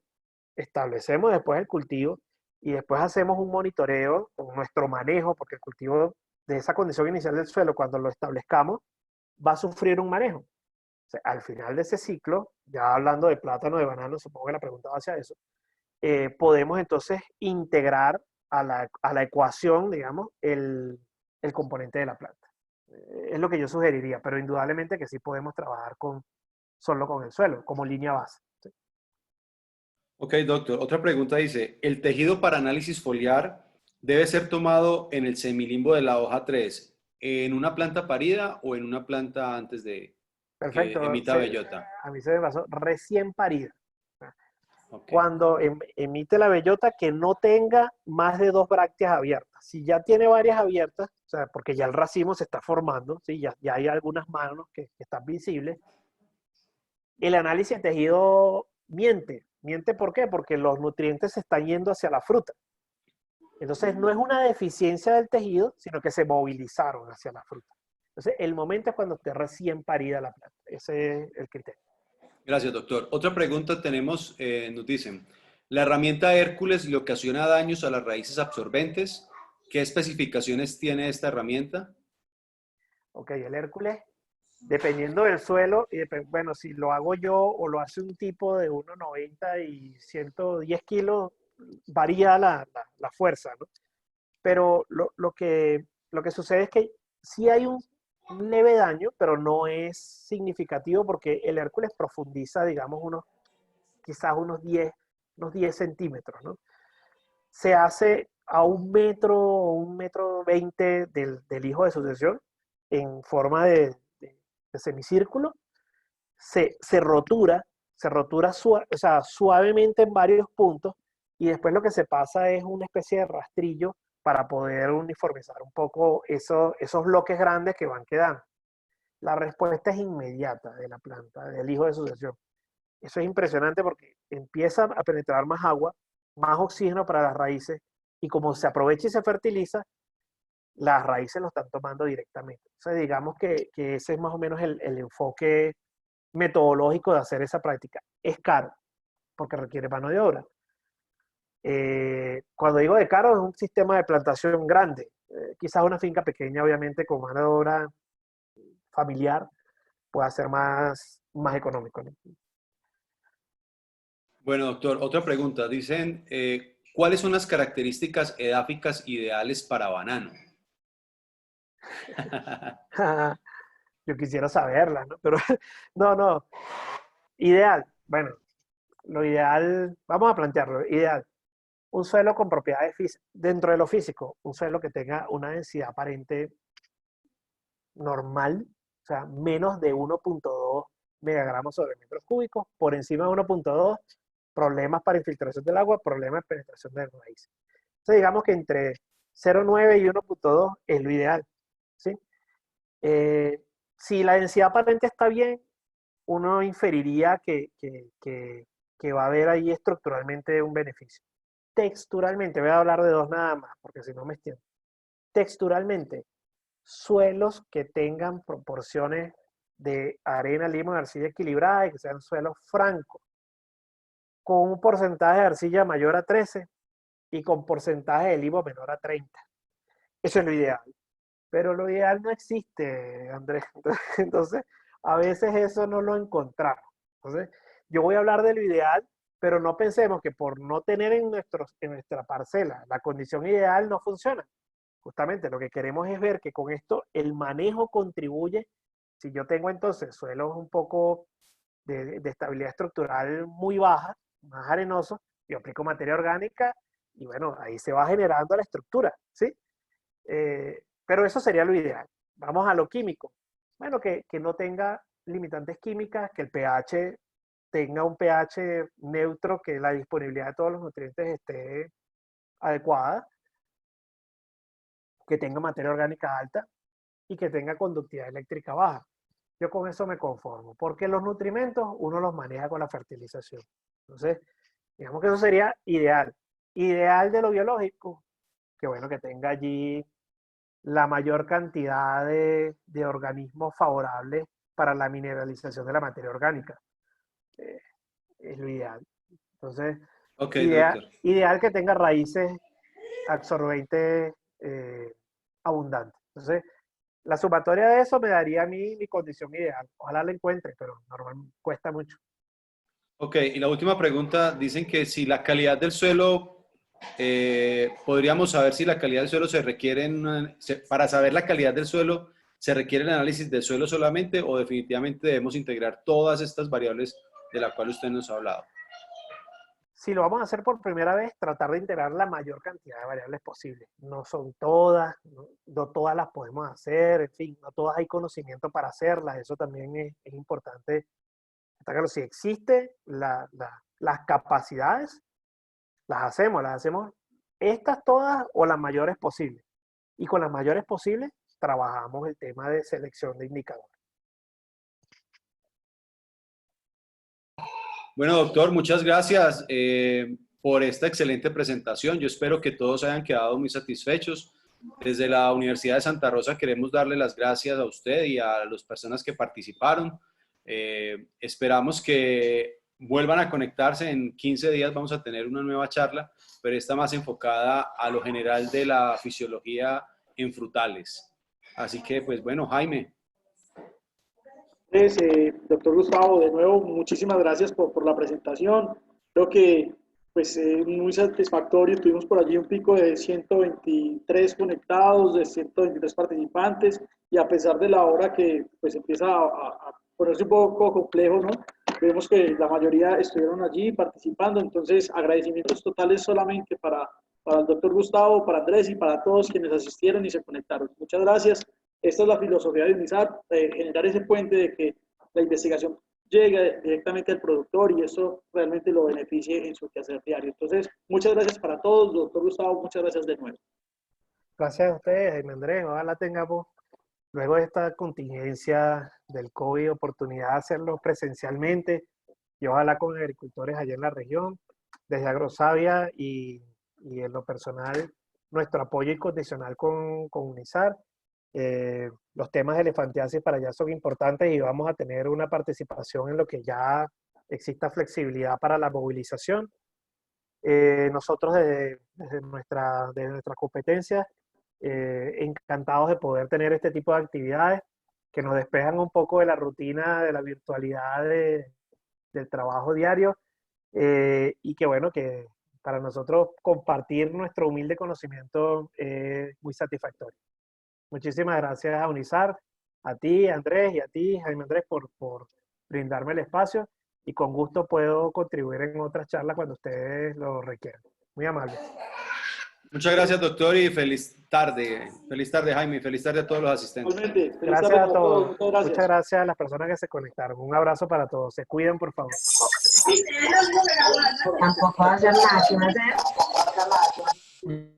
establecemos después el cultivo y después hacemos un monitoreo con nuestro manejo, porque el cultivo de esa condición inicial del suelo, cuando lo establezcamos, va a sufrir un manejo. O sea, al final de ese ciclo, ya hablando de plátano, de banano, supongo que la pregunta va hacia eso, podemos entonces integrar a la ecuación, digamos, el componente de la planta. Es lo que yo sugeriría, pero indudablemente que sí podemos trabajar solo con el suelo, como línea base. ¿Sí? Ok, doctor. Otra pregunta dice, ¿el tejido para análisis foliar debe ser tomado en el semilimbo de la hoja 3 en una planta parida o en una planta antes de que Perfecto. emita bellota? A mí se me pasó recién parida. Ok. Cuando emite la bellota, que no tenga más de 2 brácteas abiertas. Si ya tiene varias abiertas, o sea, porque ya el racimo se está formando, ¿sí? Ya hay algunas manos que están visibles, el análisis de tejido miente. ¿Miente por qué? Porque los nutrientes se están yendo hacia la fruta. Entonces, no es una deficiencia del tejido, sino que se movilizaron hacia la fruta. Entonces, el momento es cuando esté recién parida la planta. Ese es el criterio. Gracias, doctor. Otra pregunta tenemos, nos dicen, la herramienta Hércules le ocasiona daños a las raíces absorbentes. ¿Qué especificaciones tiene esta herramienta? Ok, el Hércules, dependiendo del suelo, y bueno, si lo hago yo o lo hace un tipo de 1,90 y 110 kilos, varía la fuerza, ¿no? Pero lo que sucede es que sí hay un leve daño, pero no es significativo porque el Hércules profundiza, digamos, quizás unos 10 centímetros, ¿no? Se hace a 1 metro o 1,20 m del hijo de sucesión en forma de semicírculo, se rotura suavemente en varios puntos y después lo que se pasa es una especie de rastrillo para poder uniformizar un poco esos bloques grandes que van quedando. La respuesta es inmediata de la planta, del hijo de sucesión. Eso es impresionante porque empieza a penetrar más agua, más oxígeno para las raíces y como se aprovecha y se fertiliza, las raíces lo están tomando directamente. Entonces digamos que ese es más o menos el enfoque metodológico de hacer esa práctica. Es caro porque requiere mano de obra. Cuando digo de caro, es un sistema de plantación grande. Quizás una finca pequeña, obviamente, con mano de obra familiar, pueda ser más económico, ¿no? Bueno, doctor, otra pregunta. Dicen, ¿cuáles son las características edáficas ideales para banano? Yo quisiera saberla, ¿no? Pero no, no. Ideal. Bueno, lo ideal, vamos a plantearlo. Ideal. Un suelo con propiedades dentro de lo físico, un suelo que tenga una densidad aparente normal, o sea, menos de 1.2 megagramos sobre metros cúbicos, por encima de 1.2, problemas para infiltración del agua, problemas de penetración de raíz. Entonces, digamos que entre 0.9 y 1.2 es lo ideal, ¿sí? Si la densidad aparente está bien, uno inferiría que va a haber ahí estructuralmente un beneficio. Texturalmente, voy a hablar de dos nada más, porque si no me extiendo. Texturalmente, suelos que tengan proporciones de arena, limo y arcilla equilibrada y que sean suelos francos, con un porcentaje de arcilla mayor a 13 y con porcentaje de limo menor a 30. Eso es lo ideal. Pero lo ideal no existe, Andrés. Entonces, a veces eso no lo encontramos. Entonces, yo voy a hablar de lo ideal, pero no pensemos que por no tener en nuestra parcela la condición ideal no funciona. Justamente lo que queremos es ver que con esto el manejo contribuye. Si yo tengo entonces suelos un poco de estabilidad estructural muy baja, más arenosos, yo aplico materia orgánica y bueno, ahí se va generando la estructura, ¿sí? Pero eso sería lo ideal. Vamos a lo químico. Bueno, que no tenga limitantes químicas, que el pH tenga un pH neutro, que la disponibilidad de todos los nutrientes esté adecuada, que tenga materia orgánica alta y que tenga conductividad eléctrica baja. Yo con eso me conformo, porque los nutrimentos uno los maneja con la fertilización. Entonces, digamos que eso sería ideal. Ideal de lo biológico, que bueno, que tenga allí la mayor cantidad de organismos favorables para la mineralización de la materia orgánica. Eh, es lo ideal. Entonces, Ok, doctor. ideal que tenga raíces absorbentes abundantes. Entonces, la sumatoria de eso me daría a mí mi condición ideal. Ojalá la encuentre, pero normalmente cuesta mucho. Ok, y la última pregunta, dicen que si la calidad del suelo, podríamos saber si la calidad del suelo se requiere, para saber la calidad del suelo, ¿se requiere el análisis del suelo solamente o definitivamente debemos integrar todas estas variables de las cuales usted nos ha hablado? Si lo vamos a hacer por primera vez, tratar de integrar la mayor cantidad de variables posible. No son todas, no todas las podemos hacer, en fin, no todas hay conocimiento para hacerlas. Eso también es importante. Está claro, si existe las capacidades, las hacemos estas todas o las mayores posibles. Y con las mayores posibles, trabajamos el tema de selección de indicadores. Bueno, doctor, muchas gracias por esta excelente presentación. Yo espero que todos hayan quedado muy satisfechos. Desde la Universidad de Santa Rosa queremos darle las gracias a usted y a las personas que participaron. Esperamos que vuelvan a conectarse. En 15 días vamos a tener una nueva charla, pero esta más enfocada a lo general de la fisiología en frutales. Así que, pues bueno, Jaime. Doctor Gustavo, de nuevo, muchísimas gracias por la presentación. Creo que pues, muy satisfactorio. Tuvimos por allí un pico de 123 conectados, de 123 participantes, y a pesar de la hora que pues, empieza a ponerse un poco complejo, ¿no? Vemos que la mayoría estuvieron allí participando, entonces agradecimientos totales solamente para el doctor Gustavo, para Andrés y para todos quienes asistieron y se conectaron. Muchas gracias. Esta es la filosofía de UNISAT, generar ese puente de que la investigación llegue directamente al productor y eso realmente lo beneficie en su quehacer diario. Entonces, muchas gracias para todos, doctor Gustavo, muchas gracias de nuevo. Gracias a ustedes, Jaime Andrés. Ojalá tengamos, luego de esta contingencia del COVID, oportunidad de hacerlo presencialmente y ojalá con agricultores allá en la región, desde Agrosavia y en lo personal, nuestro apoyo incondicional con UNISAR. Los temas de elefantiasis para allá son importantes y vamos a tener una participación en lo que ya exista flexibilidad para la movilización. Nosotros desde nuestras competencias, encantados de poder tener este tipo de actividades que nos despejan un poco de la rutina, de la virtualidad del trabajo diario y que bueno, que para nosotros compartir nuestro humilde conocimiento es muy satisfactorio. Muchísimas gracias a UNISAR, a ti, Andrés, y a ti, Jaime Andrés, por brindarme el espacio. Y con gusto puedo contribuir en otras charlas cuando ustedes lo requieran. Muy amable. Muchas gracias, doctor, y feliz tarde. Feliz tarde, Jaime, y feliz tarde a todos los asistentes. Igualmente, feliz Gracias tarde a para todos. Muchas gracias. Muchas gracias a las personas que se conectaron. Un abrazo para todos. Se cuidan, por favor. Tampoco va a hacer nada, ¿sí?